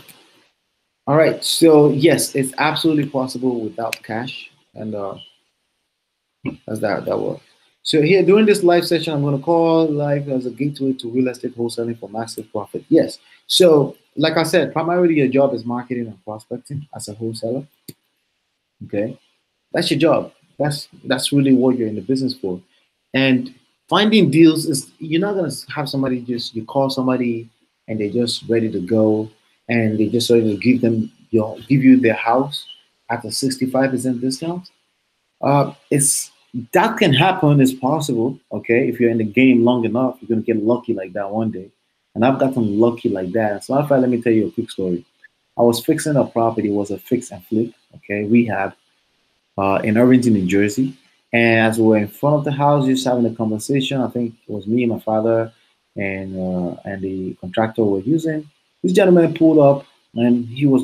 All right. So, yes, it's absolutely possible without cash. And that's that works. So, here during this live session, I'm going to call live as a gateway to real estate wholesaling for massive profit. Yes. So, like I said, primarily your job is marketing and prospecting as a wholesaler. Okay. That's your job. That's really what you're in the business for. And finding deals is you're not gonna have somebody just you call somebody and they're just ready to go and they just ready to give you their house at a 65% discount. It's that can happen. It's possible. Okay, if you're in the game long enough, you're gonna get lucky like that one day. And I've gotten lucky like that. So, matter let me tell you a quick story. I was fixing a property. It was a fix and flip. Okay, rehab in Irvington, New Jersey. And as we were in front of the house, just having a conversation, I think it was me and my father and the contractor we're using. This gentleman pulled up and he was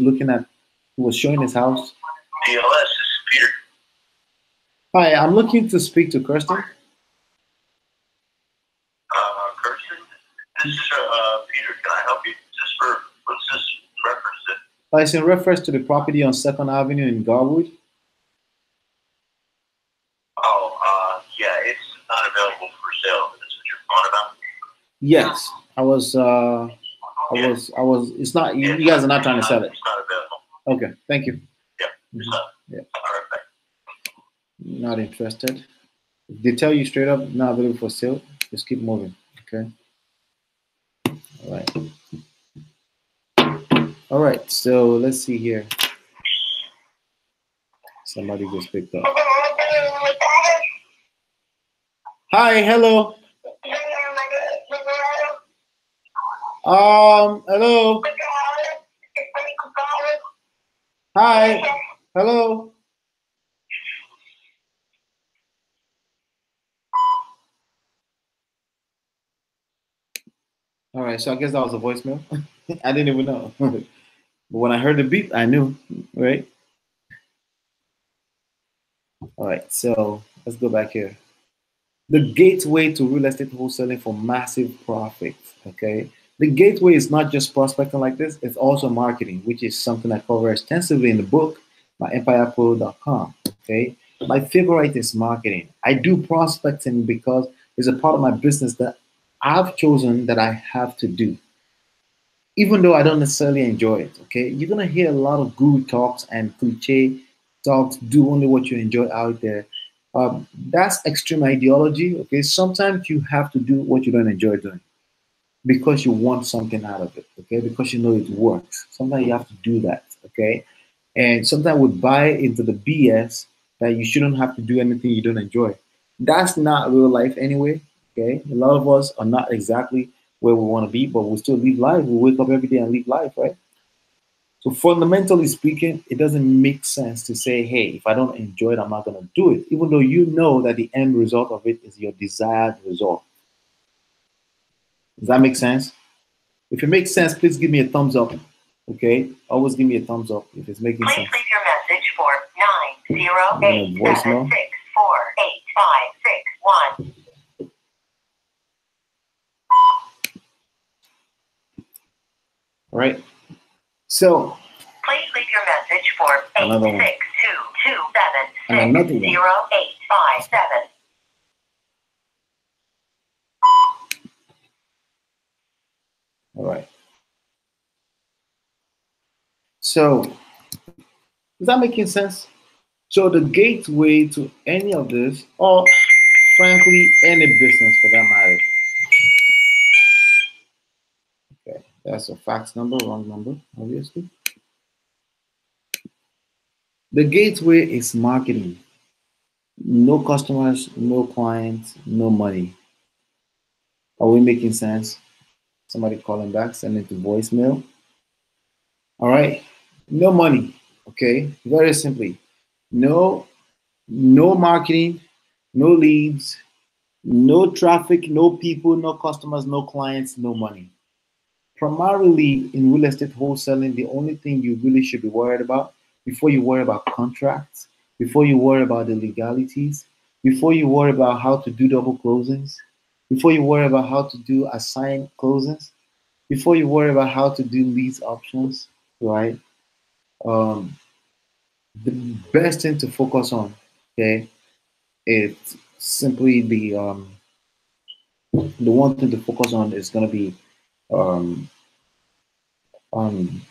showing his house. DLS, this is Peter. Hi, I'm looking to speak to Kirsten. This is Peter. Can I help you? Just for what's this reference to? It's in reference to the property on 2nd Avenue in Garwood. Oh, yeah, it's not available for sale. That's what you're calling about? Yes, it's not, you guys are not trying to sell it. It's not available. Okay, thank you. Yeah, it's not. Yeah. All right, back. Not interested. If they tell you straight up, not available for sale, just keep moving, okay? All right. All right, so let's see here. Somebody just picked up. Hi, hello. Hello. Hi, hello. All right, so I guess that was a voicemail. I didn't even know. But when I heard the beep, I knew, right? All right, so let's go back here. The gateway to real estate wholesaling for massive profits, okay? The gateway is not just prospecting like this, it's also marketing, which is something I cover extensively in the book, myEmpirePRO.com, okay? My favorite is marketing. I do prospecting because it's a part of my business that I've chosen that I have to do, even though I don't necessarily enjoy it, okay? You're gonna hear a lot of good talks and cliche talks, do only what you enjoy out there. That's extreme ideology, okay? Sometimes you have to do what you don't enjoy doing because you want something out of it, okay? Because you know it works. Sometimes you have to do that, okay? And sometimes we buy into the BS that you shouldn't have to do anything you don't enjoy. That's not real life anyway, okay? A lot of us are not exactly where we want to be, but we still live life. We wake up every day and live life, right? So fundamentally speaking, it doesn't make sense to say, hey, if I don't enjoy it, I'm not going to do it, even though you know that the end result of it is your desired result. Does that make sense? If it makes sense, please give me a thumbs up. Okay? Always give me a thumbs up if it's making Please sense. leave your message for 908-764-8561. All right. So please leave your message for another one. 86227608557. All right. So is that making sense? So the gateway to any of this, or frankly, any business for that matter. Okay, that's a fax number, wrong number, obviously. The gateway is marketing. No customers, no clients, no money. Are we making sense? Somebody calling back, send it to voicemail. All right. No money. Okay. Very simply. No marketing, no leads, no traffic, no people, no customers, no clients, no money. Primarily in real estate wholesaling, the only thing you really should be worried about before you worry about contracts, before you worry about the legalities, before you worry about how to do double closings, before you worry about how to do assigned closings, before you worry about how to do lease options, right? Um, the best thing to focus on, okay, it's simply the one thing to focus on is going to be um,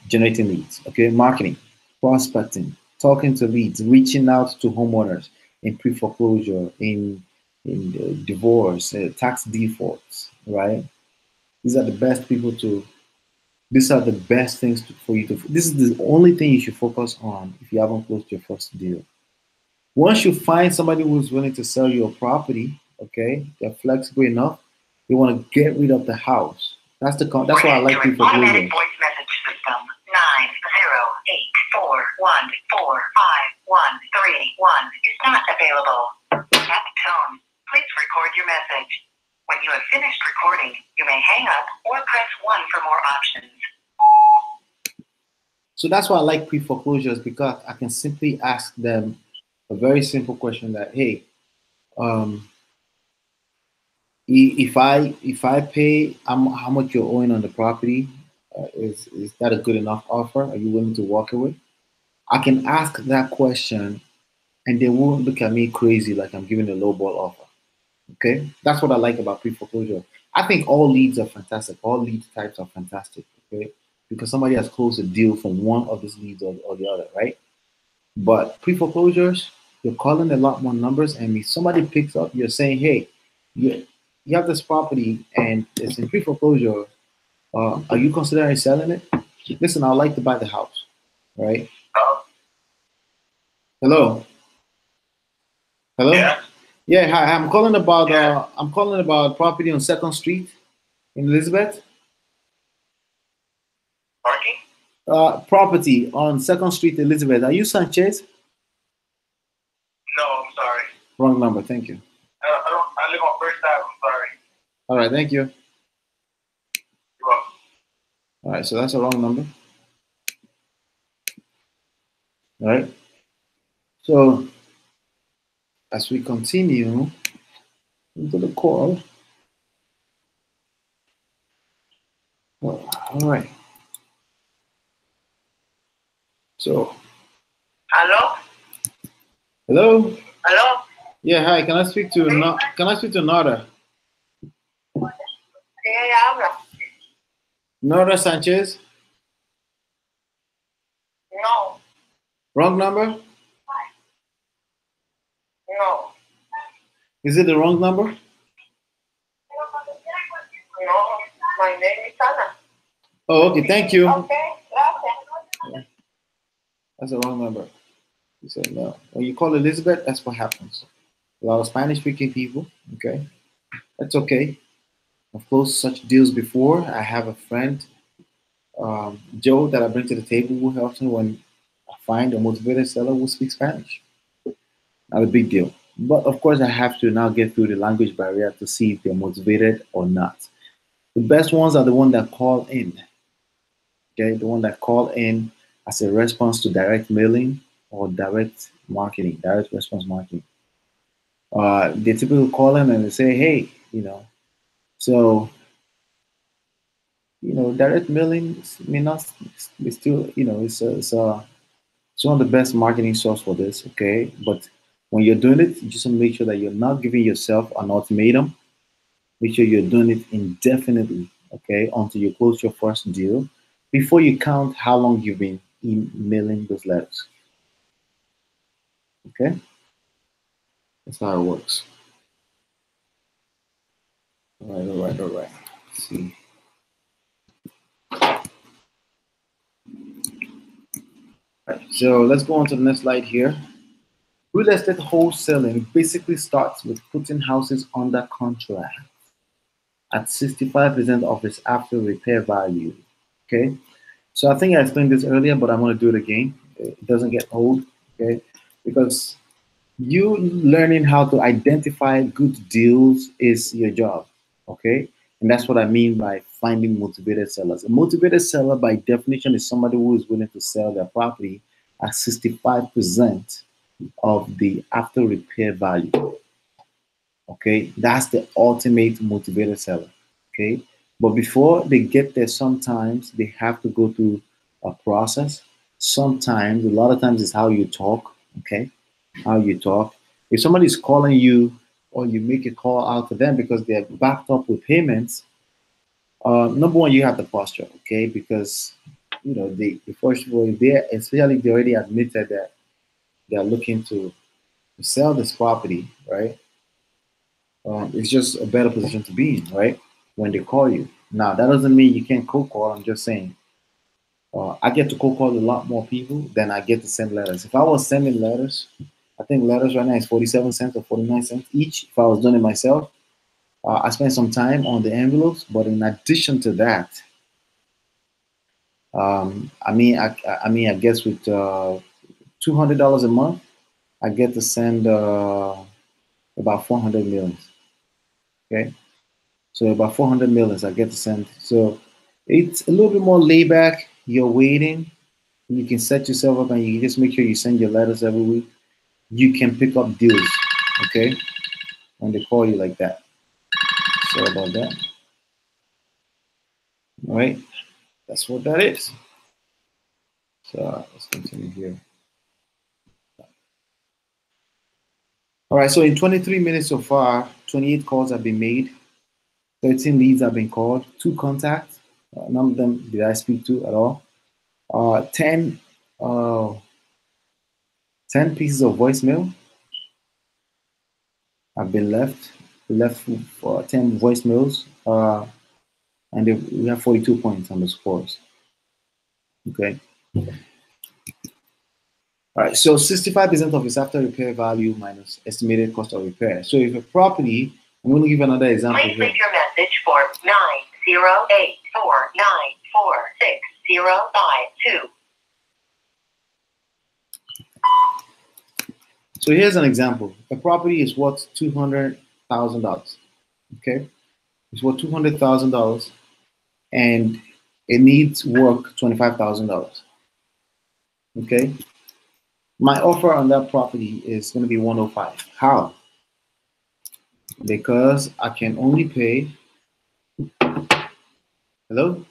generating leads, okay, marketing, prospecting, talking to leads, reaching out to homeowners in pre-foreclosure, in divorce, tax defaults, right? These are the best people to. These are the best things for you to. This is the only thing you should focus on if you haven't closed your first deal. Once you find somebody who's willing to sell you a property, okay, they're flexible enough, they want to get rid of the house. That's why I like people automatic voice message system 908-414-5131 is not available. Tap tone. Please record your message. When you have finished recording, you may hang up or press 1 for more options. So that's why I like pre-foreclosures, because I can simply ask them a very simple question that, hey, If I pay how much you're owing on the property, is that a good enough offer? Are you willing to walk away? I can ask that question, and they won't look at me crazy like I'm giving a low ball offer. Okay, that's what I like about pre-foreclosure. I think all leads are fantastic. All lead types are fantastic. Okay, because somebody has closed a deal from one of these leads or the other, right? But pre-foreclosures, you're calling a lot more numbers, and if somebody picks up, you're saying, "Hey, you you have this property and it's in pre-foreclosure. Are you considering selling it? Listen, I'd like to buy the house, right? Hello, hello. Yeah. Yeah, hi. Yeah. I'm calling about property on Second Street in Elizabeth. Parking? Property on Second Street, Elizabeth. Are you Sanchez? No, I'm sorry. Wrong number. Thank you. I don't. I live on First Ave. I'm sorry. All right, thank you. You're welcome. All right, so that's a wrong number. All right. So as we continue into the call, well, all right. So Hello? hello. Hello? Yeah, hi. Can I speak to Nora? Ella habla. Nora Sanchez. No, Wrong number. no, Is it the wrong number? no. My name is Ana. Oh, okay. Thank you. Okay, gracias. That's the wrong number. You said no. When you call Elizabeth, that's what happens. A lot of Spanish-speaking people. Okay, that's okay. I've closed such deals before. I have a friend, Joe, that I bring to the table who helps me when I find a motivated seller who speaks Spanish. Not a big deal. But of course, I have to now get through the language barrier to see if they're motivated or not. The best ones are the ones that call in. Okay, the one that call in as a response to direct mailing or direct marketing, direct response marketing. They typically call in and they say, "Hey, so direct mailing may not be still, it's one of the best marketing source for this, okay? But when you're doing it, you just want to make sure that you're not giving yourself an ultimatum. Make sure you're doing it indefinitely, okay, until you close your first deal before you count how long you've been emailing those letters, okay? That's how it works. All right, all right, all right. Let's see. All right, so let's go on to the next slide here. Real estate wholesaling basically starts with putting houses under contract at 65% of its after repair value. Okay, so I think I explained this earlier, but I'm going to do it again. It doesn't get old, okay, because you learning how to identify good deals is your job, okay, and that's what I mean by finding motivated sellers. A motivated seller, by definition, is somebody who is willing to sell their property at 65% of the after repair value. Okay, that's the ultimate motivated seller. Okay, but before they get there, sometimes they have to go through a process. Sometimes, a lot of times, it's how you talk. Okay, how you talk. If somebody's calling you or you make a call out to them because they're backed up with payments, number one, you have the posture. Okay, because they first of all, if they especially if they already admitted that they're looking to sell this property, right? It's just a better position to be in, right? When they call you. Now, that doesn't mean you can't cold call. I'm just saying, I get to cold call a lot more people than I get to send letters. If I was sending letters, I think letters right now is 47 cents or 49 cents each. If I was doing it myself, I spend some time on the envelopes. But in addition to that, I guess with $200 a month, I get to send about 400 millions. Okay, so about 400 millions I get to send. So it's a little bit more laid back. You're waiting. You can set yourself up and you just make sure you send your letters every week. You can pick up deals, okay, when they call you like that. Sorry about that. All right, that's what that is. So let's continue here. All right, so in 23 minutes so far, 28 calls have been made, 13 leads have been called, 2 contacts. None of them did I speak to at all. 10 pieces of voicemail have been left. We left for 10 voicemails, and we have 42 points on the scores. Okay. All right, so 65% of its after repair value minus estimated cost of repair. So if a property, I'm going to give another example. Please leave your message for 90849465052. So here's an example. A property is worth $200,000. Okay, it's worth $200,000, and it needs work $25,000. Okay, my offer on that property is going to be 105. How? Because I can only pay. Hello?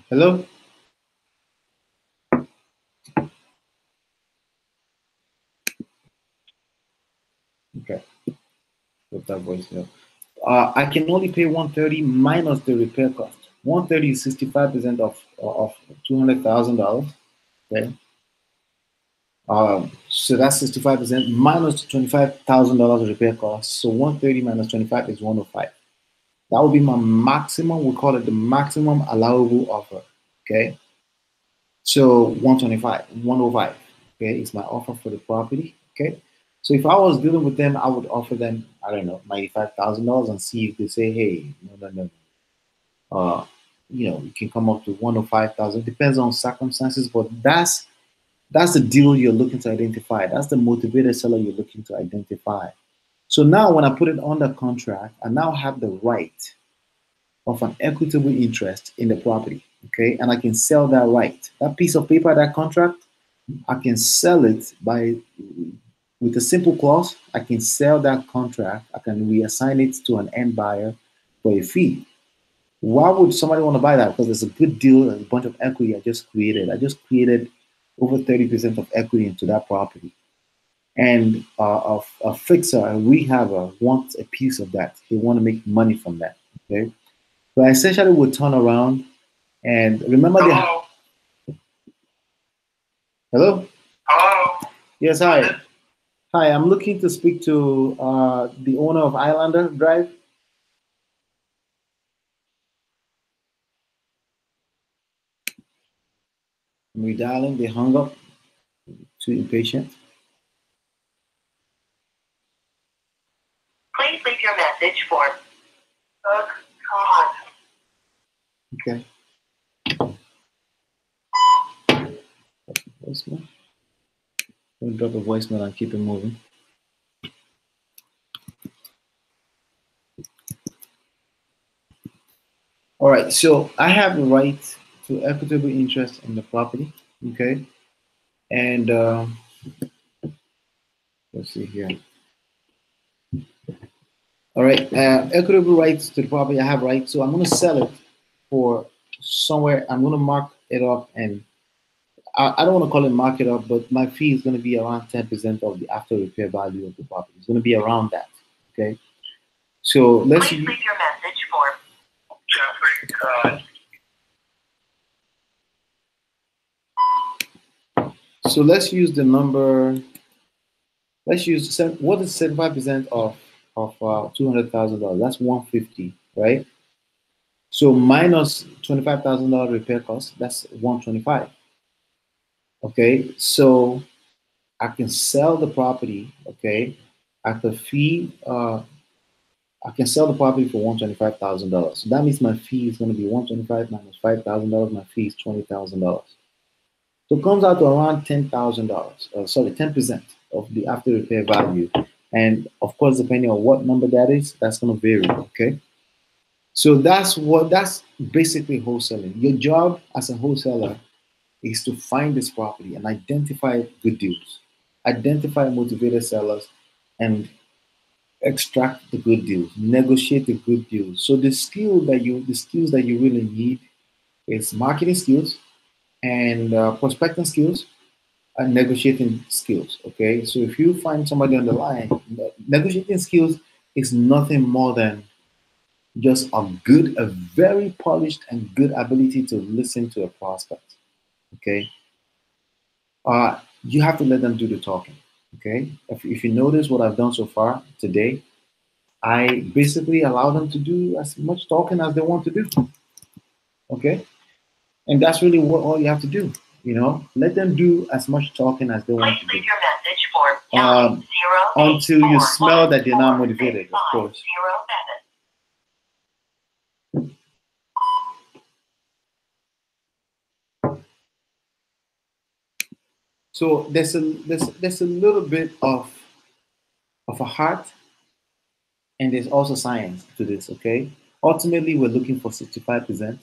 Hello? Okay. Put that voicemail. I can only pay 130 minus the repair cost. 130 is 65% of $200,000. Okay. So that's 65% minus $25,000 repair cost. So 130 minus 25 is 105. That would be my maximum. We call it the maximum allowable offer. Okay. So 125, 105. Okay, is my offer for the property. Okay. So if I was dealing with them, I would offer them, I don't know, $95,000 and see if they say, hey, no. You can come up to 105,000. Depends on circumstances, but that's the deal you're looking to identify. That's the motivated seller you're looking to identify. So now when I put it under contract, I now have the right of an equitable interest in the property. Okay, and I can sell that right. That piece of paper, that contract, I can sell it with a simple clause. I can sell that contract. I can reassign it to an end buyer for a fee. Why would somebody want to buy that? Because it's a good deal and a bunch of equity I just created. I just created over 30% of equity into that property. And a fixer, a rehabber wants a piece of that. They want to make money from that. Okay. So I essentially would turn around and remember Hello? Hello? Hello? Yes, hi. Hi, I'm looking to speak to the owner of Islander Drive. I'm redialing, they hung up. Too impatient. Please leave your message for. Oh, God. Okay. Voicemail. I'm gonna drop a voicemail and keep it moving. All right, so I have the right to equitable interest in the property. Okay, and let's see here. All right, equitable rights to the property. I have rights, so I'm going to sell it for somewhere. I'm going to mark it up, and I don't want to call it mark it up, but my fee is going to be around 10% of the after repair value of the property. It's going to be around that. Okay, so let's. Please leave your message for. Jeffrey, So let's use the number. Let's use what is 75% of $200,000? That's 150, right? So minus $25,000 repair cost, that's 125. Okay, so I can sell the property. Okay, at the fee. I can sell the property for $125,000. So that means my fee is going to be 125 minus $5,000. My fee is $20,000. So it comes out to around $10,000. Sorry, 10% of the after repair value. And of course, depending on what number that is, that's going to vary. Okay. So that's basically wholesaling. Your job as a wholesaler is to find this property and identify good deals, identify motivated sellers, and extract the good deals, negotiate the good deals. So the skills that you really need is marketing skills and prospecting skills and negotiating skills. Okay, so if you find somebody on the line, negotiating skills is nothing more than just a very polished and good ability to listen to a prospect. Okay, you have to let them do the talking. Okay, if you notice what I've done so far today, I basically allow them to do as much talking as they want to do. Okay, and that's really what all you have to do. Let them do as much talking as they want to Please do. leave your message for 908 Until you smell that they're not motivated, of course. 0507. So there's a little bit of a heart, and there's also science to this. Okay, ultimately we're looking for 65%.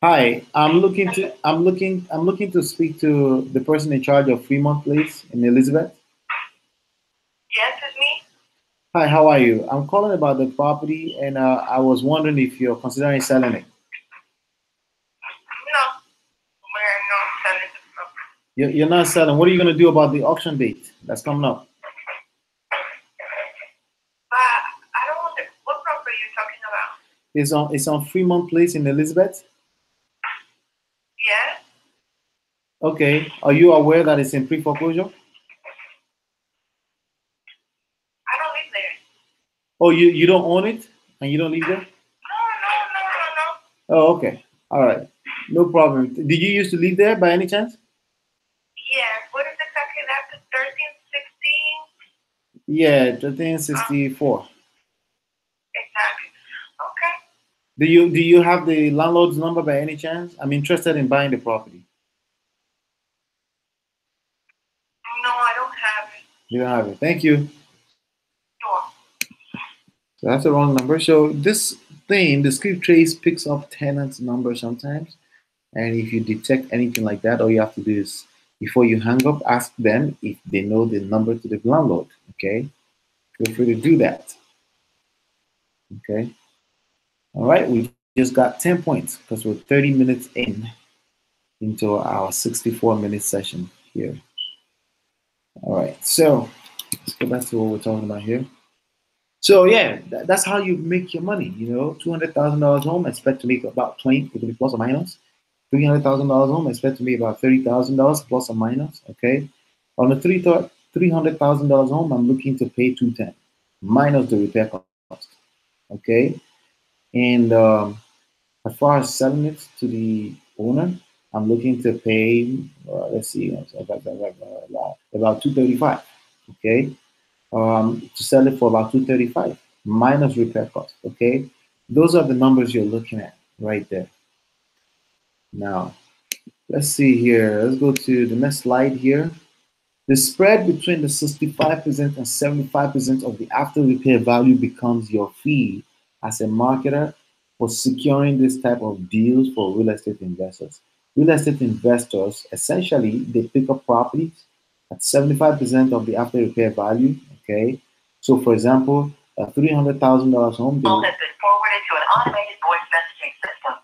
Hi, I'm looking to speak to the person in charge of Fremont Place in Elizabeth. Yes, it's me. Hi, how are you? I'm calling about the property, and I was wondering if you're considering selling it. No, we're not selling the property. You're not selling. What are you going to do about the auction date that's coming up? But I don't want the, what property are you talking about? It's on Fremont Place in Elizabeth. Yes, Okay. Are you aware that it's in pre-foreclosure? I don't live there. Oh, you don't own it and you don't live there? No. Oh, okay. All right. No problem. Did you used to live there by any chance? Yes, what is exactly that? The 1316? Yeah, 1364. Exactly. Okay. Do you have the landlord's number by any chance? I'm interested in buying the property. No, I don't have it. You don't have it. Thank you. Sure. So that's the wrong number. So this thing, the script trace picks up tenant's number sometimes. And if you detect anything like that, all you have to do is before you hang up, ask them if they know the number to the landlord. Okay. Feel free to do that. Okay. All right. We just got 10 points because we're 30 minutes into our 64-minute session here. All right. So let's go back to what we're talking about here. So yeah, that's how you make your money. $200,000 home, expect to make about 20, it could be plus or minus. $300,000 home, expect to make about $30,000 plus or minus. Okay, on a $300,000 home, I'm looking to pay 210 minus the repair cost. Okay, and as far as selling it to the owner, I'm looking to pay. Let's see, about 235. Okay, to sell it for about 235 minus repair cost. Okay, those are the numbers you're looking at right there. Now, let's see here. Let's go to the next slide here. The spread between the 65% and 75% of the after repair value becomes your fee as a marketer for securing this type of deals for real estate investors. Real estate investors essentially they pick up properties at 75% of the after repair value. Okay, so for example, a $300,000 home. Call has been forwarded to an automated voice messaging system.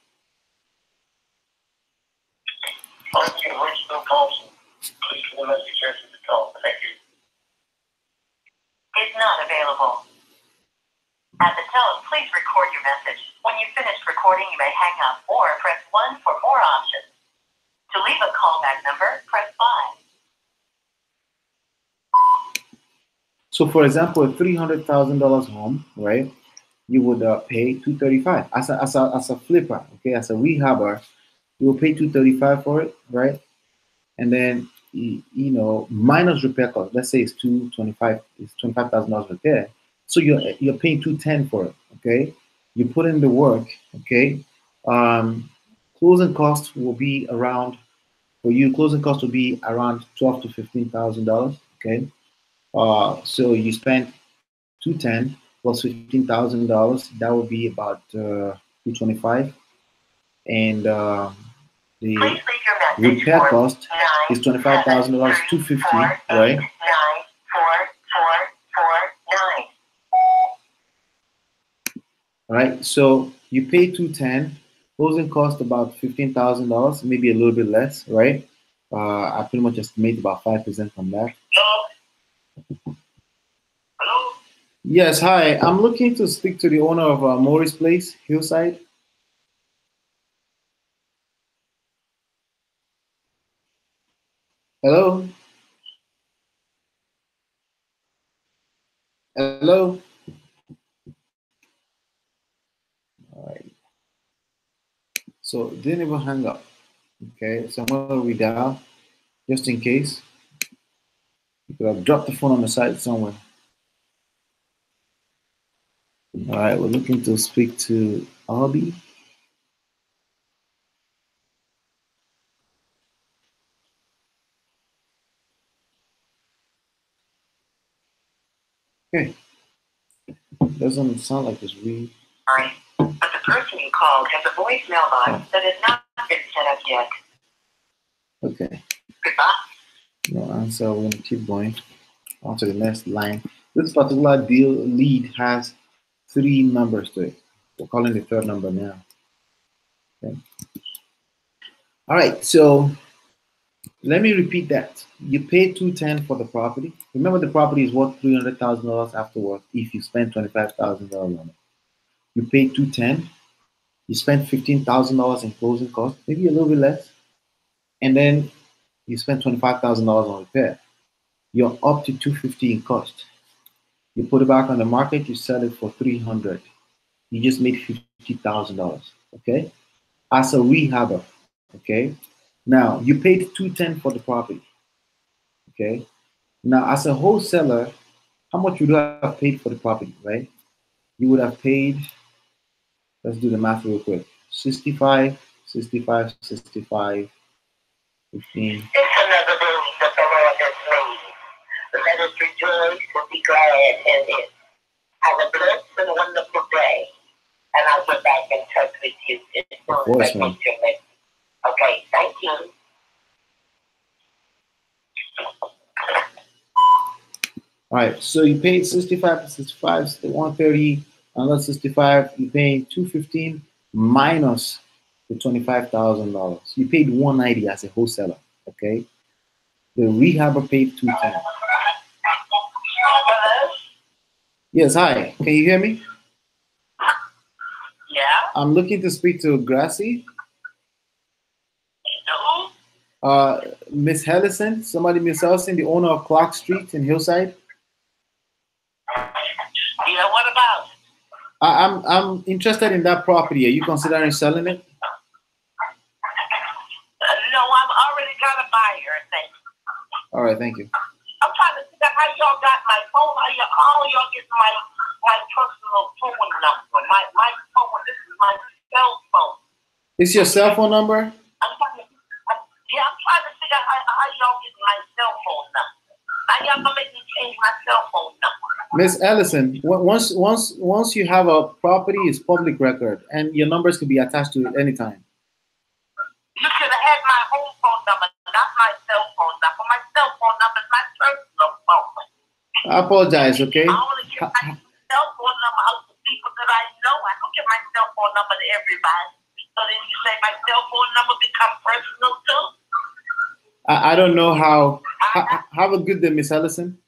Thank you. We're still calling. Please leave a message after the call. Thank you. Is not available. At the tone, please record your message. When you've finished recording, you may hang up or press 1 for more options. To leave a callback number, press 5. So, for example, a $300,000 home, right? You would pay 235 as a flipper, okay? As a rehabber, you will pay 235 for it, right? And then minus repair cost. Let's say it's 225. It's $25,000 repair. So you're paying 210 for it, okay? You put in the work, okay? Closing costs will be around for you. Closing costs will be around $12,000 to $15,000, okay? So you spent 210 plus $15,000. That would be about 225, and The Please leave your message repair for cost is $25,000, $250, right? 9444449. All right. So you pay $210. Closing cost about $15,000, maybe a little bit less, right? I pretty much estimate about 5% from that. Hello? Hello? Yes, hi. I'm looking to speak to the owner of Morris Place, Hillside. Hello? Hello? All right. So it didn't even hang up. Okay, so I'm gonna redial just in case. You could have dropped the phone on the side somewhere. All right, we're looking to speak to Albie. Okay, doesn't sound like it's really. Sorry, but the person you called has a voicemail box that has not been set up yet. Okay, Goodbye. no answer. We're gonna keep going on to the next line. This particular deal lead has 3 numbers to it. We're calling the third number now. Okay. All right, so let me repeat that. You pay $210 for the property. Remember, the property is worth $300,000 afterwards if you spend $25,000 on it. You pay $210. You spend $15,000 in closing costs, maybe a little bit less, and then you spend $25,000 on repair. You're up to $250 in cost. You put it back on the market. You sell it for $300. You just made $50,000. Okay, as a rehabber. Okay, now you paid $210 for the property. Okay, now as a wholesaler, how much would you have paid for the property? Right, you would have paid. Let's do the math real quick. 65, 65, 65, 15. It's another day that the Lord has made. Let us rejoice and be glad in it. Have a blessed and wonderful day. And I'll get back in touch with you as soon as I get your message. Okay, thank you. All right, so you paid 65, 65, 130, another 65. You're paying 215 minus the $25,000. You paid 190 as a wholesaler. Okay, the rehabber paid 210. Hello? Yes, hi. Can you hear me? Yeah? I'm looking to speak to Gracie. No? Miss Hellison, somebody Miss Hellison, the owner of Clark Street in Hillside. Yeah, what about? I'm interested in that property. Are you considering selling it? No, I've already got a buyer, thank you. All right, thank you. I'm trying to figure out how y'all got my phone. How y'all get my personal phone number. My phone, this is my cell phone. It's your cell phone number? I'm trying to figure out how y'all get my cell phone number. Now y'all gonna make me change my cell phone number. Miss Ellison, once you have a property, it's public record, and your numbers can be attached to it anytime. You should have had my home phone number, not my cell phone number. My cell phone number is my personal phone. I apologize, okay? I only give my cell phone number out to people that I know. I don't give my cell phone number to everybody. So then you say my cell phone number become personal too? I don't know how. Have a good day, Miss Ellison.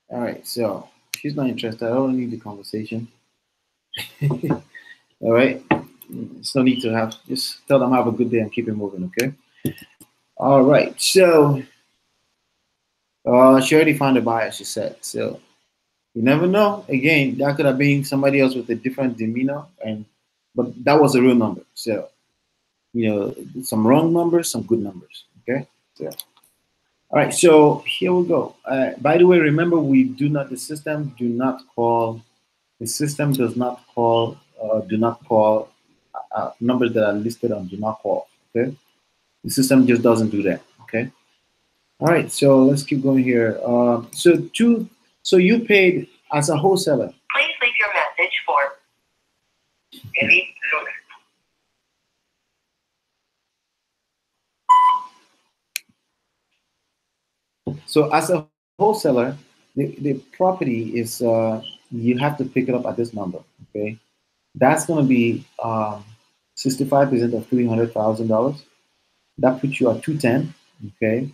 All right, so she's not interested. I don't need the conversation. All right, it's no need to have. Just tell them have a good day and keep it moving, okay? All right, so she already found a buyer. She said so. You never know. Again, that could have been somebody else with a different demeanor, but that was a real number. So some wrong numbers, some good numbers. Okay. So. All right, so here we go. By the way, remember the system does not call numbers that are listed on do not call. Okay, the system just doesn't do that. Okay. All right, so let's keep going here. So you paid as a wholesaler. Please leave your message for So as a wholesaler, the property is you have to pick it up at this number. Okay, that's going to be 65% of $300,000. That puts you at 210. Okay,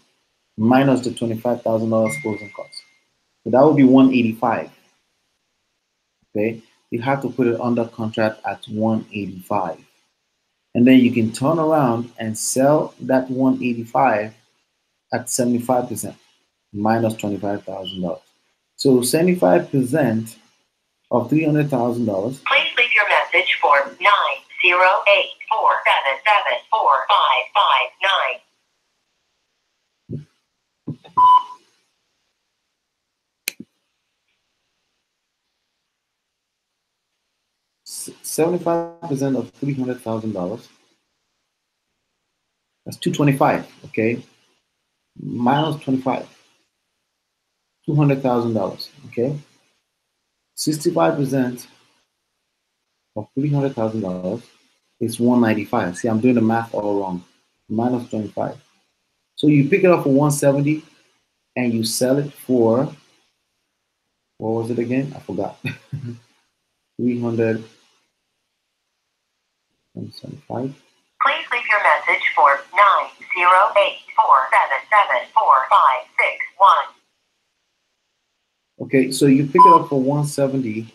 minus the $25,000 closing costs. So that would be 185. Okay, you have to put it under contract at 185, and then you can turn around and sell that 185 at 75% minus $25,000. So 75% of $300,000. Please leave your message for 908-477-4559. 75% of $300,000. That's 225. Okay, minus 25, $200,000. Okay, 65% of $300,000 is 195. See, I'm doing the math all wrong. Minus 25. So you pick it up for 170 and you sell it for, what was it again? I forgot. 300 175. Please leave your message for 908-477-4561. Okay, so you pick it up for 170.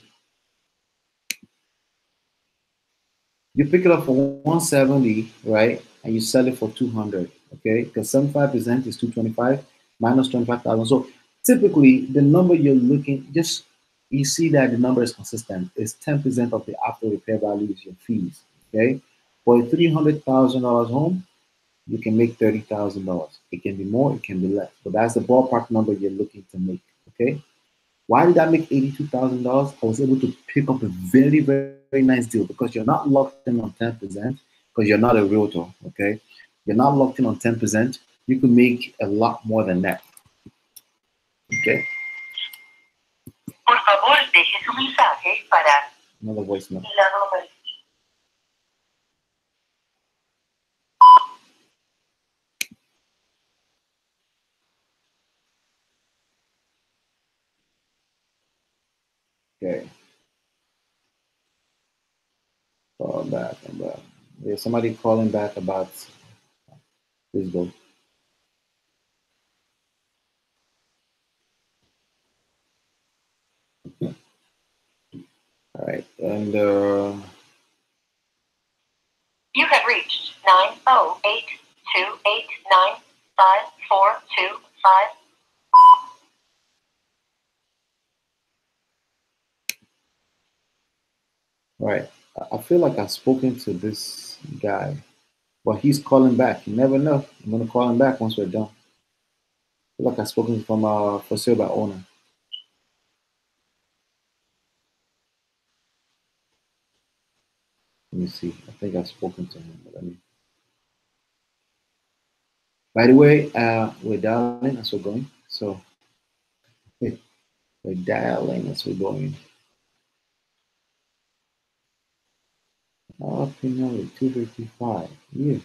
You pick it up for 170, right? And you sell it for 200. Okay, because 75% is 225 minus 25,000. So typically, the number you're looking, just you see that the number is consistent. It's 10% of the after repair value is your fees. Okay, for a $300,000 home, you can make $30,000. It can be more, it can be less, but that's the ballpark number you're looking to make. Okay. Why did I make $82,000? I was able to pick up a very, very, very nice deal because you're not locked in on 10% because you're not a realtor. Okay. You're not locked in on 10%. You can make a lot more than that. Okay. Por favor, deje su mensaje para Another voicemail. la número. Okay. Call back. There's somebody calling back about this go. All right. And You have reached 908-289-5425. right. I feel like I've spoken to this guy, but he's calling back. You never know. I'm gonna call him back once we're done. I feel like I've spoken from for sale by owner. Let me see. I think I've spoken to him. But let me. By the way, we're dialing as we're going. So we're dialing as we're going. Our opinion with 255. Yeah.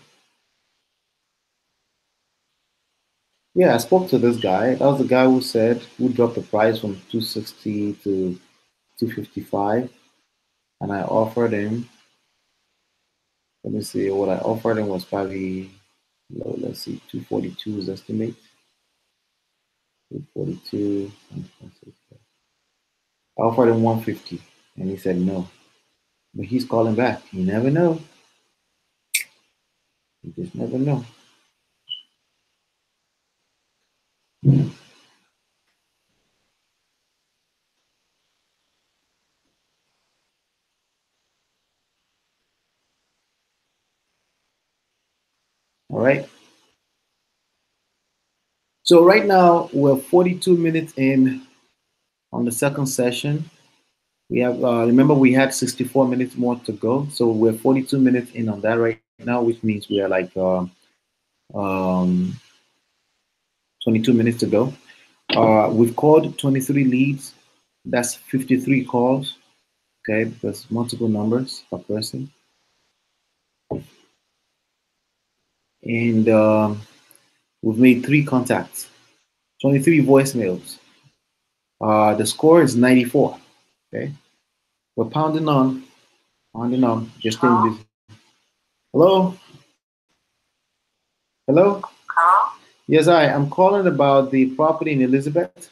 Yeah, I spoke to this guy. That was the guy who dropped the price from 260 to 255. And I offered him, let me see, what I offered him was probably, no, let's see, 242 is estimate. 242. I offered him 150 and he said no. But he's calling back. You never know. You just never know. All right. So right now we're 42 minutes in on the second session. We have remember we had 64 minutes more to go, so we're 42 minutes in on that right now, which means we are like um, 22 minutes to go. We've called 23 leads. That's 53 calls. Okay, because multiple numbers per person, and we've made 3 contacts. 23 voicemails. The score is 94. Okay, we're pounding on, just staying busy. Hello? Hello? Hello? Yes, I'm calling about the property in Elizabeth.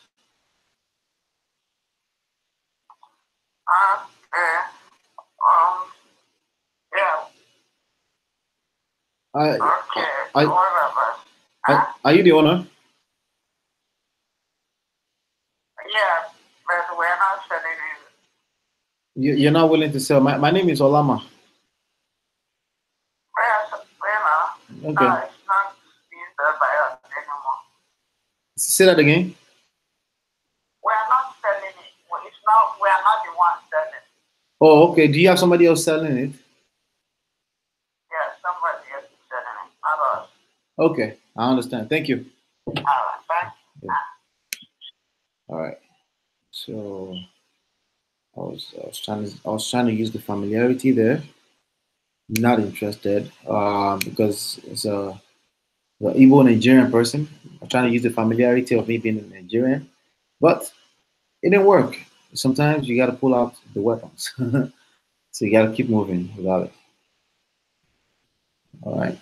Yeah. Yeah. Okay. Are you the owner? Yeah, but we're not selling it. You're not willing to sell. My name is Olama. We're not. Okay. No, it's not being sold by us anymore. Say that again. We are not selling it. It's not. We are not the ones selling. Oh, okay. Do you have somebody else selling it? Yeah, somebody else is selling it, not us. Okay, I understand. Thank you. All right, bye. Yeah. All right. So I was trying to use the familiarity there. Not interested. Because it's the Igbo Nigerian person. I'm trying to use the familiarity of me being a Nigerian, but it didn't work. Sometimes you got to pull out the weapons, so you got to keep moving without it. All right.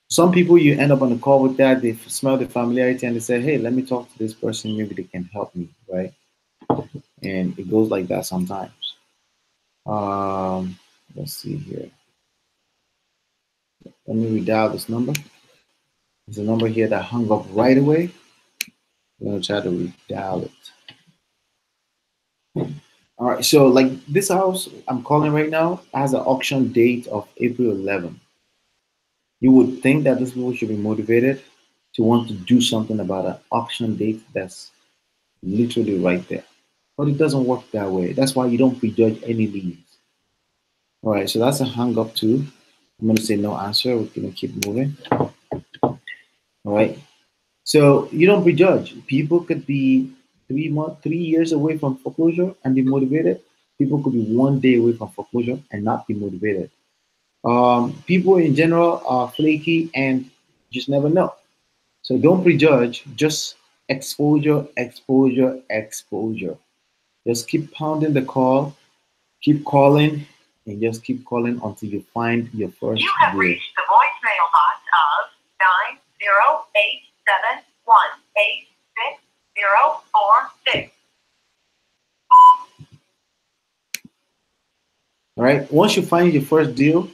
Some people you end up on a call with that, they smell the familiarity and they say, "Hey, let me talk to this person. Maybe they can help me." Right? And it goes like that sometimes. Let's see here. Let me redial this number. There's a number here that hung up right away. I'm gonna try to redial it. All right, so like this house I'm calling right now has an auction date of April 11th. You would think that these people should be motivated to want to do something about an auction date that's literally right there. But it doesn't work that way. That's why you don't prejudge any leads. All right, so that's a hang up too. I'm gonna say no answer. We're gonna keep moving. All right. So you don't prejudge. People could be 3 months, 3 years away from foreclosure and be motivated. People could be 1 day away from foreclosure and not be motivated. People in general are flaky and just never know. So don't prejudge. Just exposure, exposure, exposure. Just keep pounding the call, keep calling, and just keep calling until you find your first You have deal. reached the voicemail box of 90871866046. All right. Once you find your first deal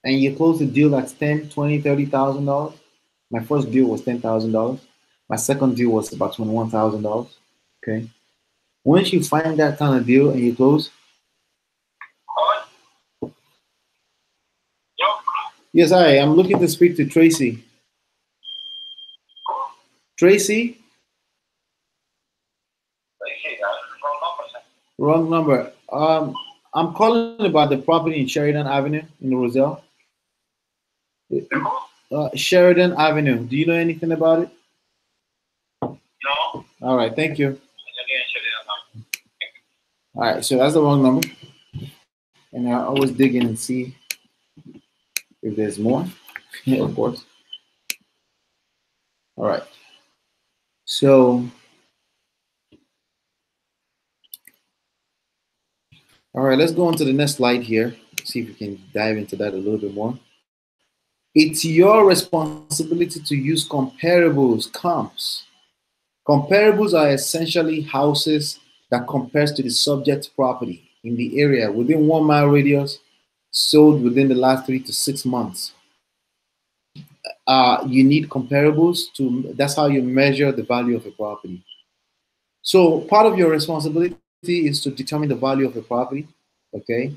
and you close the deal that's 10, 20, $30,000. My first deal was $10,000. My second deal was about $21,000. Okay. Once you find that kind of deal and you close, yes, I'm looking to speak to Tracy. Tracy? Wrong number. I'm calling about the property in Sheridan Avenue in Roselle. Sheridan Avenue. Do you know anything about it? No. All right, thank you. All right, so that's the wrong number. And I always dig in and see if there's more. Yeah, of course. All right. So, all right, let's go on to the next slide here. See if we can dive into that a little bit more. It's your responsibility to use comparables, comps. Comparables are essentially houses that compares to the subject property in the area within 1 mile radius, sold within the last 3 to 6 months. You need comparables to, that's how you measure the value of a property. So part of your responsibility is to determine the value of a property. Okay.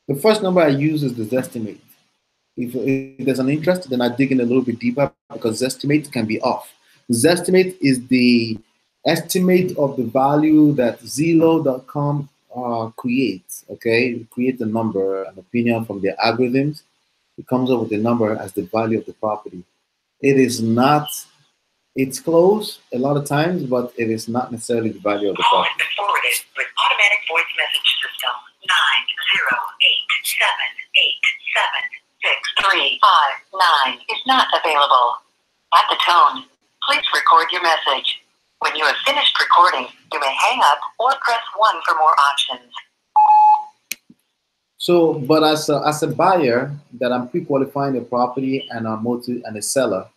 The first number I use is the Zestimate. If there's an interest, then I dig in a little bit deeper because Zestimate can be off. Zestimate is the estimate of the value that Zillow.com creates. Okay, it creates a number, an opinion from their algorithms. It comes up with a number as the value of the property. It is not. It's close a lot of times, but it is not necessarily the value of the Call property. has been forwarded with automatic voice message system 908787635 is not available. At the tone, please record your message. When you have finished recording, you may hang up or press 1 for more options. So, but as a buyer that I'm pre-qualifying the property and and a seller,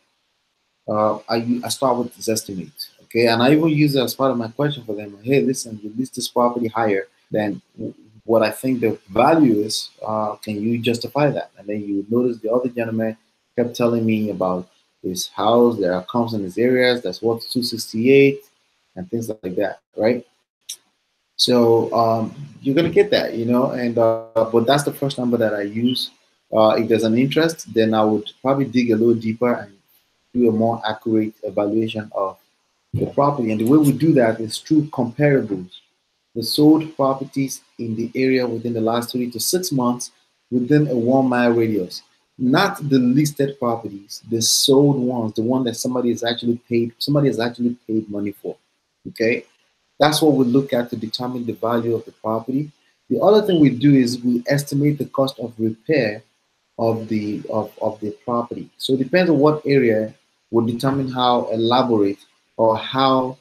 I start with this estimate, okay, and I even use it as part of my question for them. Hey, listen, you list this property higher than what I think the value is. Can you justify that? And then you notice the other gentleman kept telling me about his house. There are comps in his areas that's worth 268 and things like that, right? So you're gonna get that, and but that's the first number that I use. If there's an interest, then I would probably dig a little deeper and do a more accurate evaluation of the property. And the way we do that is through comparables. The sold properties in the area within the last 3 to 6 months within a 1 mile radius. Not the listed properties, the sold ones, the one that somebody has actually paid money for. Okay. That's what we look at to determine the value of the property. The other thing we do is we estimate the cost of repair of the property. So it depends on what area will determine how elaborate or how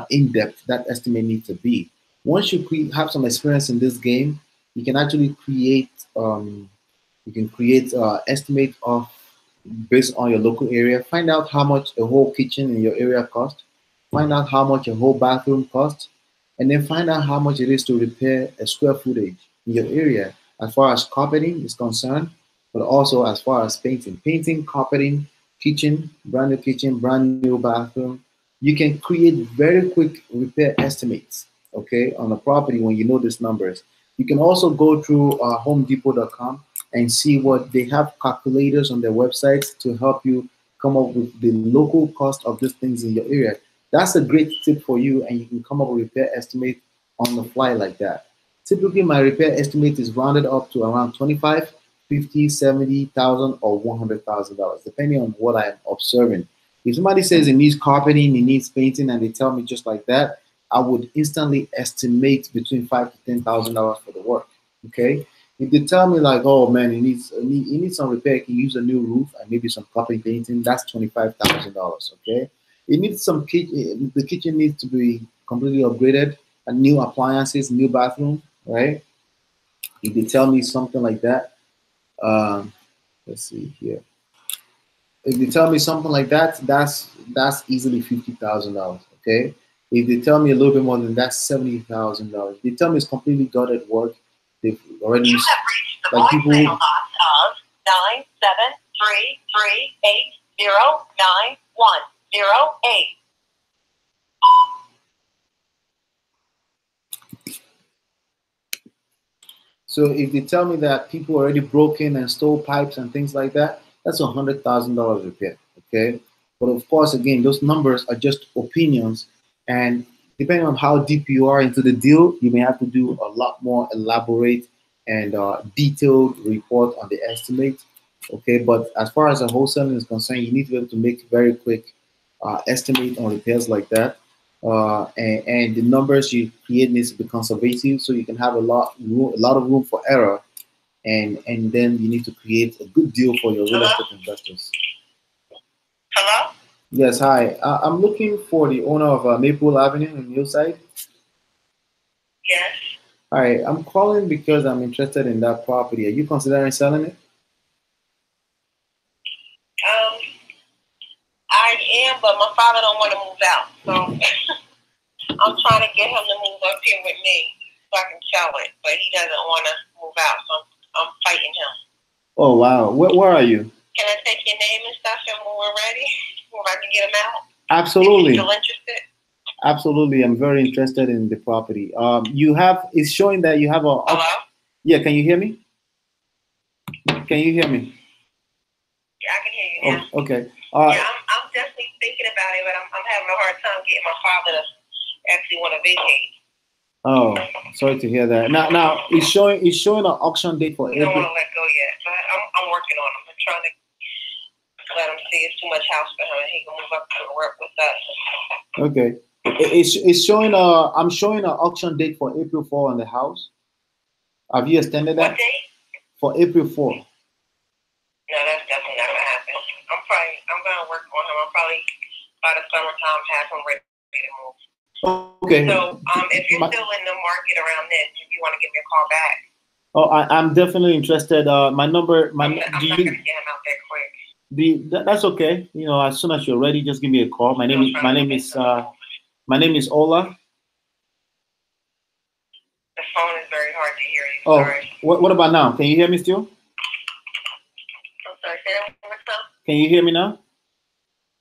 in-depth that estimate needs to be. Once you have some experience in this game, you can actually create estimate of based on your local area. Find out how much a whole kitchen in your area cost. Find out how much a whole bathroom costs, and then find out how much it is to repair a square footage in your area as far as carpeting is concerned, but also as far as painting, carpeting, kitchen, brand new bathroom. You can create very quick repair estimates, okay, on a property when you know these numbers. You can also go through HomeDepot.com and see what they have calculators on their websites to help you come up with the local cost of these things in your area. That's a great tip for you, and you can come up with a repair estimate on the fly like that. Typically, my repair estimate is rounded up to around 25, 50, 70,000, or $100,000, depending on what I'm observing. If somebody says it needs carpeting, it needs painting, and they tell me just like that, I would instantly estimate between $5,000 to $10,000 for the work. Okay. If they tell me like, oh man, it needs some repair, can use a new roof and maybe some carpet painting, that's $25,000. Okay. It needs some kitchen. The kitchen needs to be completely upgraded, and new appliances, new bathroom, right? If they tell me something like that, um, let's see here. If they tell me something like that, that's easily $50,000. Okay. If they tell me a little bit more than that, $70,000. They tell me it's completely gutted work. They've already You have reached the like voicemail people. box of 97338091108. So if they tell me that people already broke in and stole pipes and things like that, that's $100,000 repair. Okay, but of course, again, those numbers are just opinions, and depending on how deep you are into the deal, you may have to do a lot more elaborate and detailed report on the estimate. Okay, but as far as a wholesaling is concerned, you need to be able to make very quick estimate on repairs like that. And the numbers you create needs to be conservative, so you can have a lot of room for error, and then you need to create a good deal for your real estate investors. Hello? Yes, hi. I'm looking for the owner of Maple Avenue in Hillside. Yes. Hi, I'm calling because I'm interested in that property. Are you considering selling it? I am, but my father don't want to move out, so I'm trying to get him to move up here with me so I can sell it, but he doesn't want to move out, so I'm fighting him. Oh wow, where are you? Can I take your name and stuff, and when we're ready, when I can get him out? Absolutely. Still interested? Absolutely, I'm very interested in the property. It's showing that you have a. Hello? Yeah, can you hear me? Can you hear me? Yeah, I can hear you now. Oh, okay. Yeah, I'm definitely thinking about it, but I'm having a hard time getting my father to actually want to vacate. Oh, sorry to hear that. Now it's showing an auction date for He don't April. want to let go yet, but I'm working on him. I'm trying to let him see it's too much house for him, and he can move up and work with us. Okay. It's showing I'm showing an auction date for April 4 on the house. Have you extended that? What date? For April 4. No, that's definitely not gonna happen. I'm gonna work on him. I'm probably by the summertime, have them ready to move. Okay. So if you're still in the market around this, if you want to give me a call back. Oh, I'm definitely interested. My number, I'm not gonna get him out that quick. That's okay. You know, as soon as you're ready, just give me a call. My name is Ola. The phone is very hard to hear you. Oh, Sorry. what about now? Can you hear me still? I'm sorry. Say that one more time. Can you hear me now?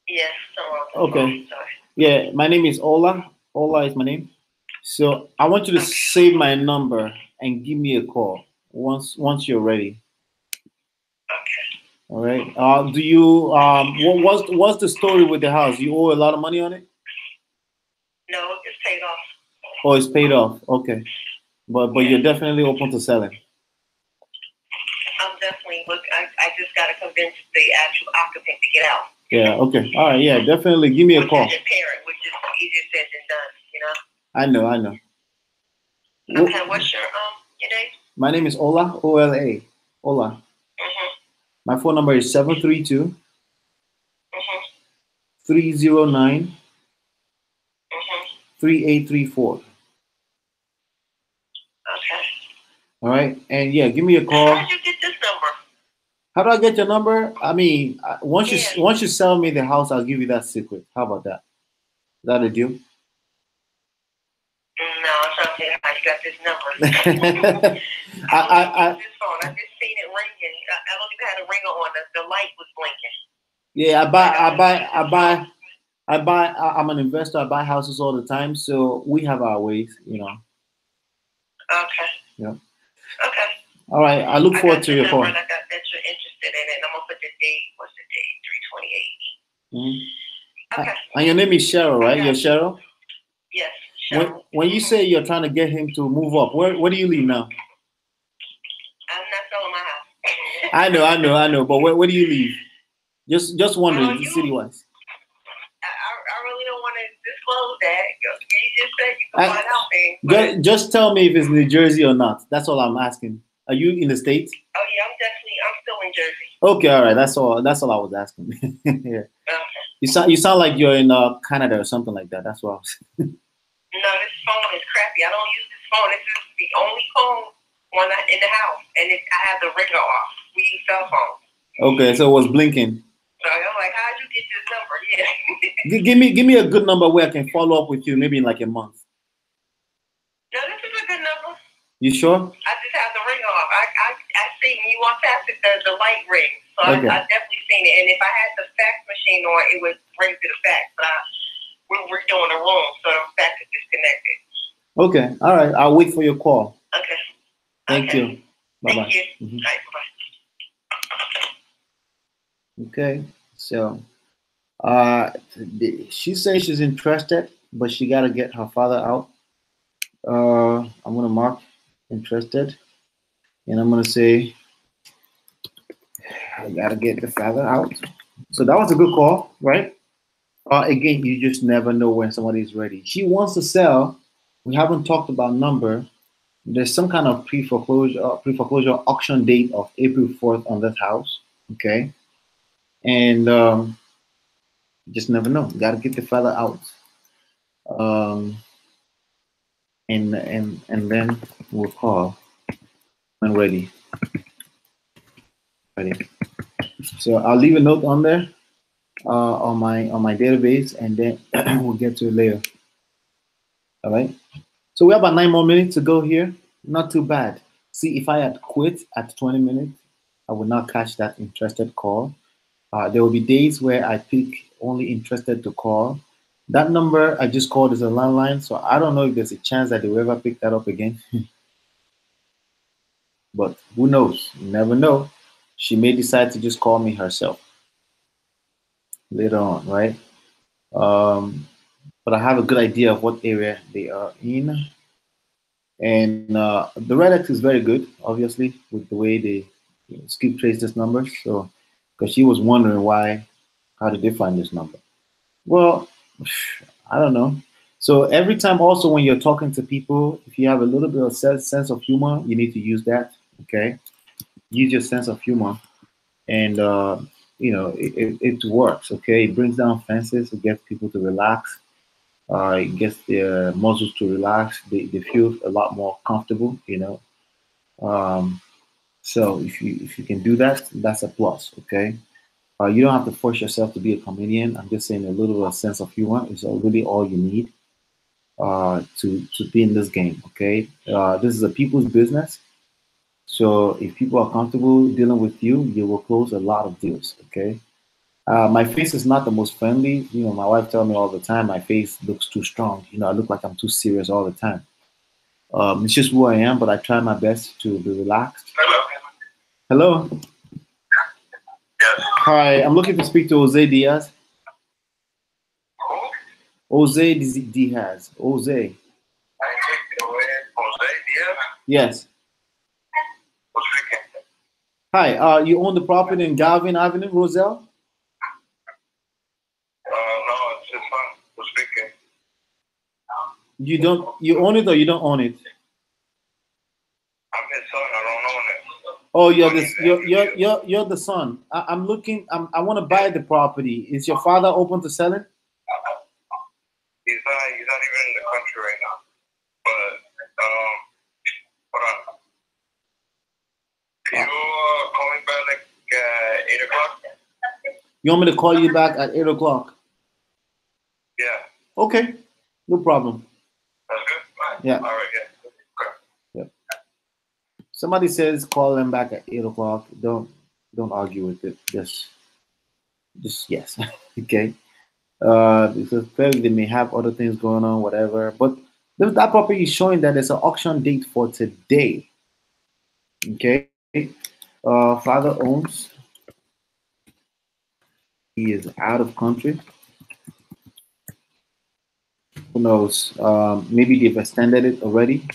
Yes. Okay. Yeah, my name is Ola. Ola is my name. So I want you to save my number and give me a call once you're ready. Okay. All right. Do you what's the story with the house? You owe a lot of money on it? No, it's paid off. Oh, it's paid off. Okay. But you're definitely open to selling. I'm definitely I just gotta convince the actual occupant to get out. Yeah, okay. All right, yeah, definitely give me a call. Which is easier said than done, you know? I know. Okay, what's your name? My name is Ola, O-L-A. Ola. Mm-hmm. My phone number is 732 Mm-hmm. 309 Mm-hmm. 3834. Okay. All right, and yeah, give me a call. How did you get this number? How do I get your number? I mean, once you sell me the house, I'll give you that secret. How about that? Is that a deal? No, I'm trying to figure out how you got this number. I this phone. I just seen it ringing. I don't even have a ringer on. The light was blinking. Yeah, I'm an investor. I buy houses all the time, so we have our ways, you know. Okay. Yeah. Okay. All right. I look forward to your call. I got that you're interested in it. I'm gonna put the date. What's the date? 3/28. Mm-hmm. Okay. And your name is Cheryl, right? You're Cheryl? Yes, Cheryl. When you say you're trying to get him to move up, where do you live now? I'm not selling my house. I know. But where do you live? Just wondering, city-wise. I really don't want to disclose that. You just said you can find out things. Just tell me if it's New Jersey or not. That's all I'm asking. Are you in the States? Oh yeah, I'm still in Jersey. Okay, all right. That's all I was asking. Yeah. Okay. You sound like you're in Canada or something like that. That's what I was. No, this phone is crappy. I don't use this phone. This is the only phone in the house, and I have the ringer off. We use cell phones. Okay, so it was blinking. So I'm like, how'd you get this number? Yeah. Give me a good number where I can follow up with you, maybe in like a month. No, this is a good number. You sure? I just have the ring off. I see when you walk past it, the light ring. So Okay. I definitely seen it. And if I had the fax machine on, it would ring to the fax. But we're doing the room, so the fax is disconnected. Okay. All right. I'll wait for your call. Okay. Thank you. Bye-bye. Thank you. Mm-hmm. All right, bye-bye. Okay. So she says she's interested, but she got to get her father out. I'm going to mark interested. And I'm going to say, I got to get the father out. So that was a good call, right? Again, you just never know when somebody's ready. She wants to sell. We haven't talked about number. There's some kind of pre-foreclosure auction date of April 4th on that house. Okay. And you just never know. Got to get the father out. And then we'll call when ready. So I'll leave a note on there on my database, and then we'll get to it later. All right. So we have about 9 more minutes to go here. Not too bad. See, if I had quit at 20 minutes, I would not catch that interested call. There will be days where I pick only interested to call. That number I just called is a landline, so I don't know if there's a chance that they will ever pick that up again. But who knows? You never know. She may decide to just call me herself later on, right? But I have a good idea of what area they are in. And the Redex is very good, obviously, with the way they skip trace this number. So, because she was wondering how did they find this number? Well, I don't know. So every time also when you're talking to people, if you have a little bit of sense of humor, you need to use that, okay? Use your sense of humor. And it works. Okay, it brings down fences. It gets people to relax. It gets their muscles to relax. They feel a lot more comfortable. Um, so if you can do that, that's a plus. Okay. You don't have to force yourself to be a comedian. I'm just saying a little sense of humor is really all you need to be in this game. Okay. This is a people's business. So if people are comfortable dealing with you, you will close a lot of deals. Okay. My face is not the most friendly. My wife tells me all the time my face looks too strong. I look like I'm too serious all the time. It's just who I am, but I try my best to be relaxed. Hello. Hello. Yes. Hi, I'm looking to speak to Jose Diaz. Who? Jose Diaz. Jose. I take it away. Jose Diaz? Yes. Who's speaking? Hi, you own the property in Galvin Avenue, Roselle? No, it's his son who's speaking. You own it or you don't own it? I'm his son. I don't own it. Oh, you're the son. I'm looking. I want to buy the property. Is your father open to selling? He's not even in the country right now. But hold on. Can you call me back like 8 o'clock? You want me to call you back at 8 o'clock? Yeah. Okay, no problem. That's good. Yeah. All right. Yeah. Okay. Somebody says call them back at 8 o'clock. Don't argue with it. Just yes. Okay. Because clearly they may have other things going on, whatever. But that property is showing that there's an auction date for today. Okay. Father owns. He is out of country. Who knows? Maybe they've extended it already.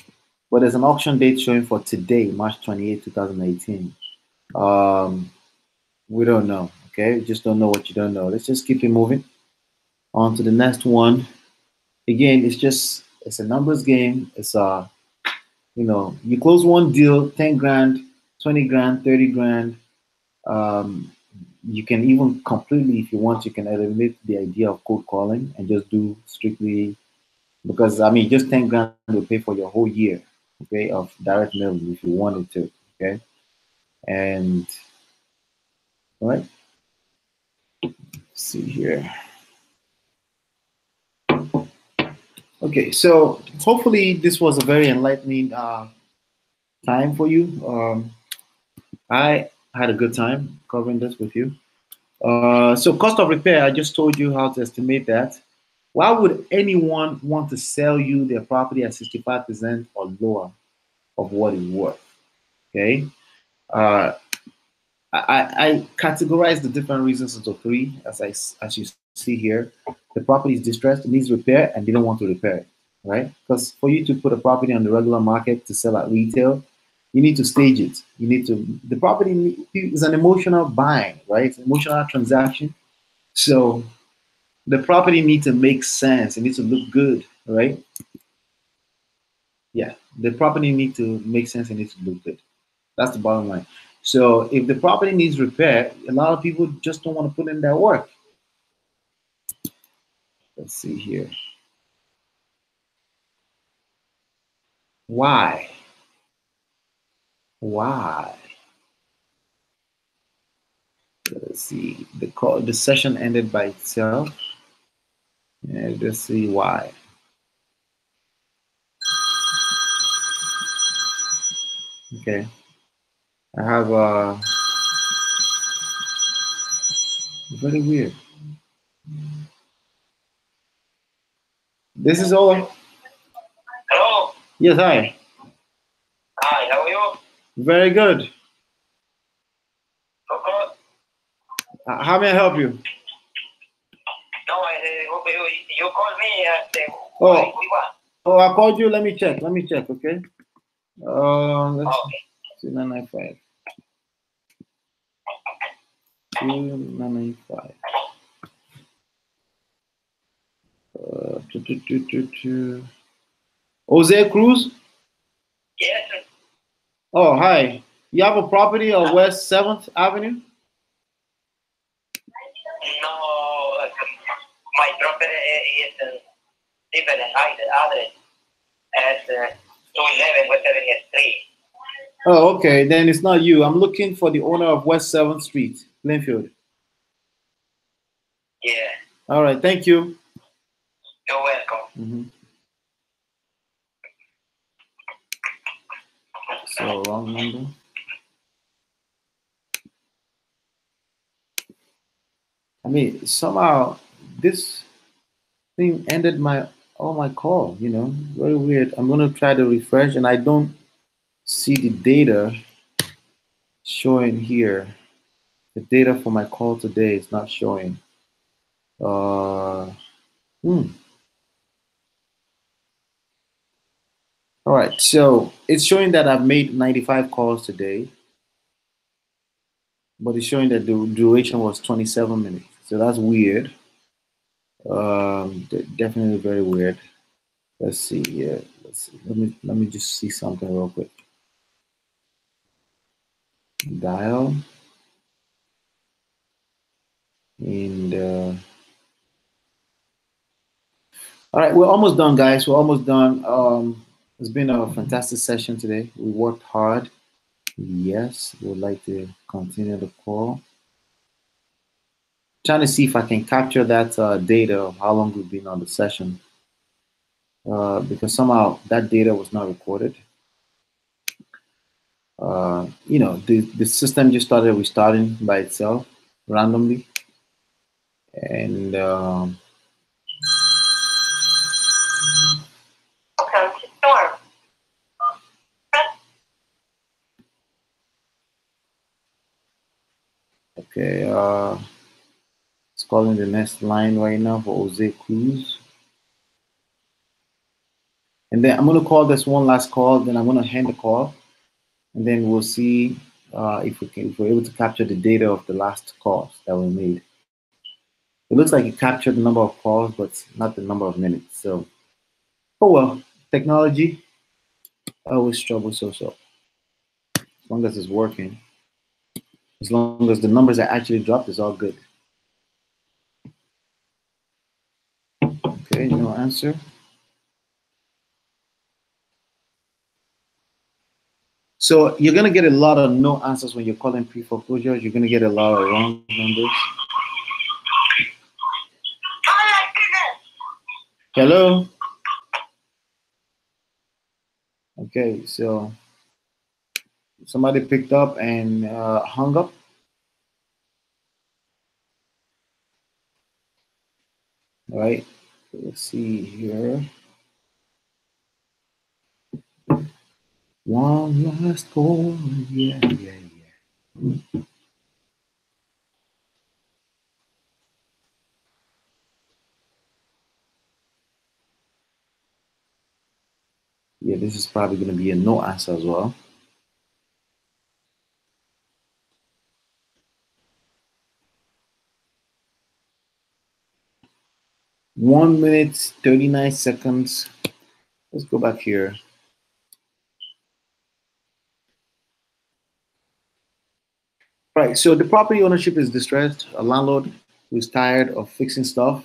But there's an auction date showing for today, March 28, 2018. We don't know. Okay. We just don't know what you don't know. Let's just keep it moving. On to the next one. Again, it's a numbers game. You close one deal, 10 grand, 20 grand, 30 grand. Um, you can even completely, if you want, you can eliminate the idea of cold calling and just do strictly because I mean, just 10 grand will pay for your whole year, okay, of direct mailing if you wanted to, okay. And all right, let's see here. Okay, so hopefully this was a very enlightening time for you. I had a good time covering this with you. So cost of repair, I just told you how to estimate that. Why would anyone want to sell you their property at 65% or lower of what it's worth? Okay. Uh, I categorize the different reasons into three, as you see here. The property is distressed, it needs repair, and they don't want to repair it, right? Because for you to put a property on the regular market to sell at retail, you need to stage it. The property is an emotional buying, right? It's an emotional transaction. So the property needs to make sense. It needs to look good, right? Yeah, the property needs to make sense. It needs to look good. That's the bottom line. So if the property needs repair, a lot of people just don't want to put in that work. Let's see here. Why? Why? Let's see. The session ended by itself. Yeah, let's see why. Okay. I have very weird. This is all. Hello. Yes, hi. Hi. How are you? Very good. Okay. How may I help you? No, you called me. Oh, We want. oh, I called you. Let me check. Okay. Let's Okay. see. 995. 995. Jose Cruz? Yes. Oh, hi. You have a property on West 7th Avenue? my property is different address as 211 West 70th Street. Oh, okay. Then it's not you. I'm looking for the owner of West 7th Street, Linfield. Yeah. All right. Thank you. You're welcome. Mm-hmm. So, wrong number. I mean, somehow this thing ended all my call, very weird. I'm gonna try to refresh and I don't see the data showing here. The data for my call today is not showing. All right, so it's showing that I've made 95 calls today, but it's showing that the duration was 27 minutes. So that's weird. Definitely very weird. Let's see here. Let's see. Let me just see something real quick. Dial and all right, we're almost done, guys. We're almost done. It's been a fantastic session today. We worked hard. Yes, we would like to continue the call. Trying to see if I can capture that data of how long we've been on the session, because somehow that data was not recorded. The system just started restarting by itself randomly, and okay, it's calling the next line right now for Jose Cruz. And then I'm going to call this one last call, then I'm going to end the call, and then we'll see if we're able to capture the data of the last calls that were made. It looks like it captured the number of calls, but not the number of minutes. So, oh well, technology always troubles so. As long as it's working, as long as the numbers are actually dropped, it's all good. Okay, no answer. So you're gonna get a lot of no answers when you're calling pre-foreclosure. You're gonna get a lot of wrong numbers. Hello. Okay, so somebody picked up and hung up. All right. Let's see here. One last call. Yeah. Yeah, this is probably going to be a no answer as well. One minute, 39 seconds. Let's go back here. Right, so the property ownership is distressed. A landlord who's tired of fixing stuff.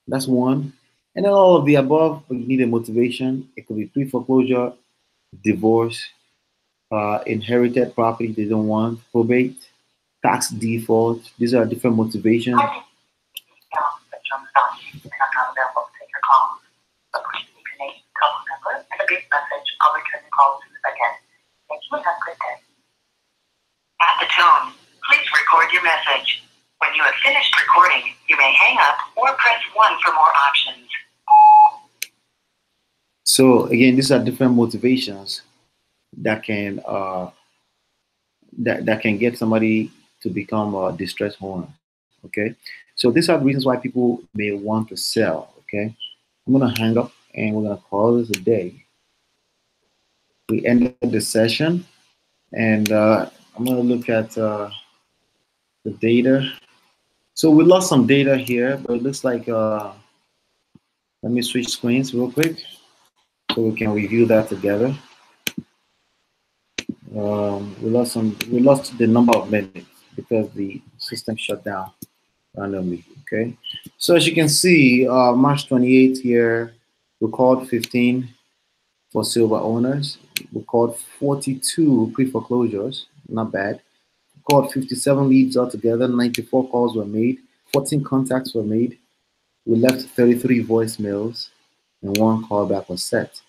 That's one. And then all of the above, you need a motivation. It could be pre-foreclosure, divorce, inherited property they don't want, probate, tax default. These are different motivations. At the tone, please record your message. When you have finished recording, you may hang up or press 1 for more options. So again, these are different motivations that can that can get somebody to become a distressed owner. Okay, so these are the reasons why people may want to sell. Okay, I'm gonna hang up and we're gonna call this a day. We ended the session, and I'm gonna look at the data. So we lost some data here, but it looks like let me switch screens real quick so we can review that together. We lost the number of minutes because the system shut down. randomly. Okay, so as you can see, March 28th here, we called 15 for silver owners. We called 42 pre-foreclosures, not bad. We called 57 leads altogether. 94 calls were made. 14 contacts were made. We left 33 voicemails, and one callback was set.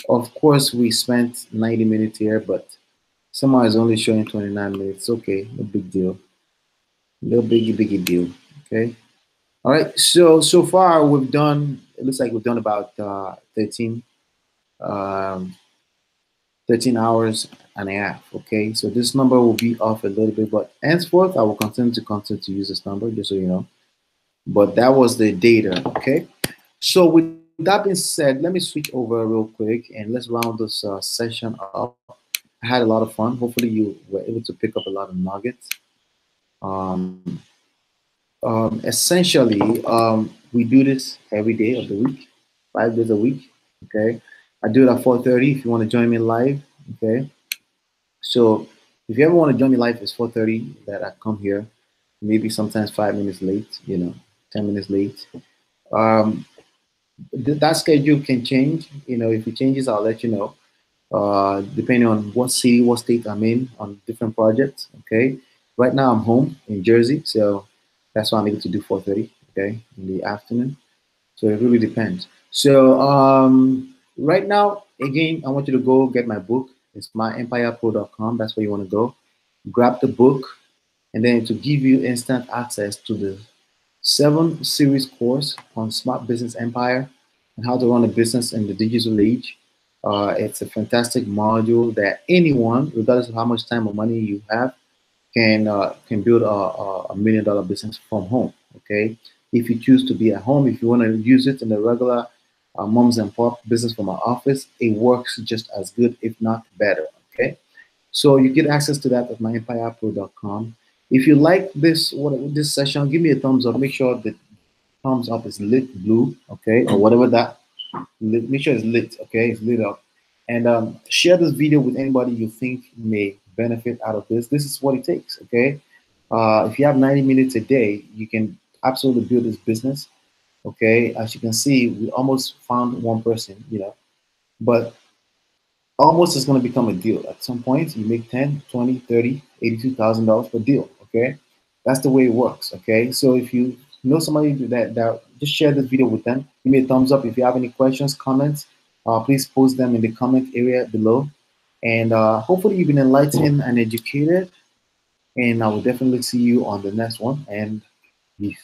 Of course, we spent 90 minutes here, but somehow it's only showing 29 minutes. Okay, no big deal. No biggie deal. Okay. All right. So far we've done. It looks like we've done about um, 13 hours and a half. Okay. So this number will be off a little bit, but henceforth I will continue to use this number, just so you know. But that was the data. Okay. So with that being said, let me switch over real quick and let's round this session up. I had a lot of fun. Hopefully you were able to pick up a lot of nuggets. Um, Essentially, we do this every day of the week, 5 days a week. Okay, I do it at 4:30. If you want to join me live, okay. So if you ever want to join me live, it's 4:30 that I come here. Maybe sometimes 5 minutes late. 10 minutes late. Um, that schedule can change. If it changes, I'll let you know. Depending on what city, what state I'm in on different projects. Okay. Right now I'm home in Jersey, so that's why I'm able to do 4:30. Okay, in the afternoon. So it really depends. So right now, again, I want you to go get my book. It's myEmpirePRO.com. That's where you want to go. Grab the book, and then to give you instant access to the 7 series course on Smart Business Empire and how to run a business in the digital age. It's a fantastic module that anyone, regardless of how much time or money you have, can build a $1 million business from home. Okay, if you choose to be at home, if you want to use it in the regular moms and pop business from our office, it works just as good, if not better. Okay, so you get access to that at myEmpirePRO.com. If you like this session, give me a thumbs up. Make sure the thumbs up is lit blue, okay, or whatever that. Make sure it's lit, okay, it's lit up, and share this video with anybody you think may benefit out of this. This is what it takes, okay. If you have 90 minutes a day, you can absolutely build this business, okay. As you can see, we almost found one person, but almost is going to become a deal. At some point, you make 10, 20, 30, $82,000 per deal. Okay. That's the way it works. Okay. So if you know somebody that just share this video with them, give me a thumbs up. If you have any questions, comments, please post them in the comment area below. And hopefully you've been enlightened and educated. And I will definitely see you on the next one. And peace.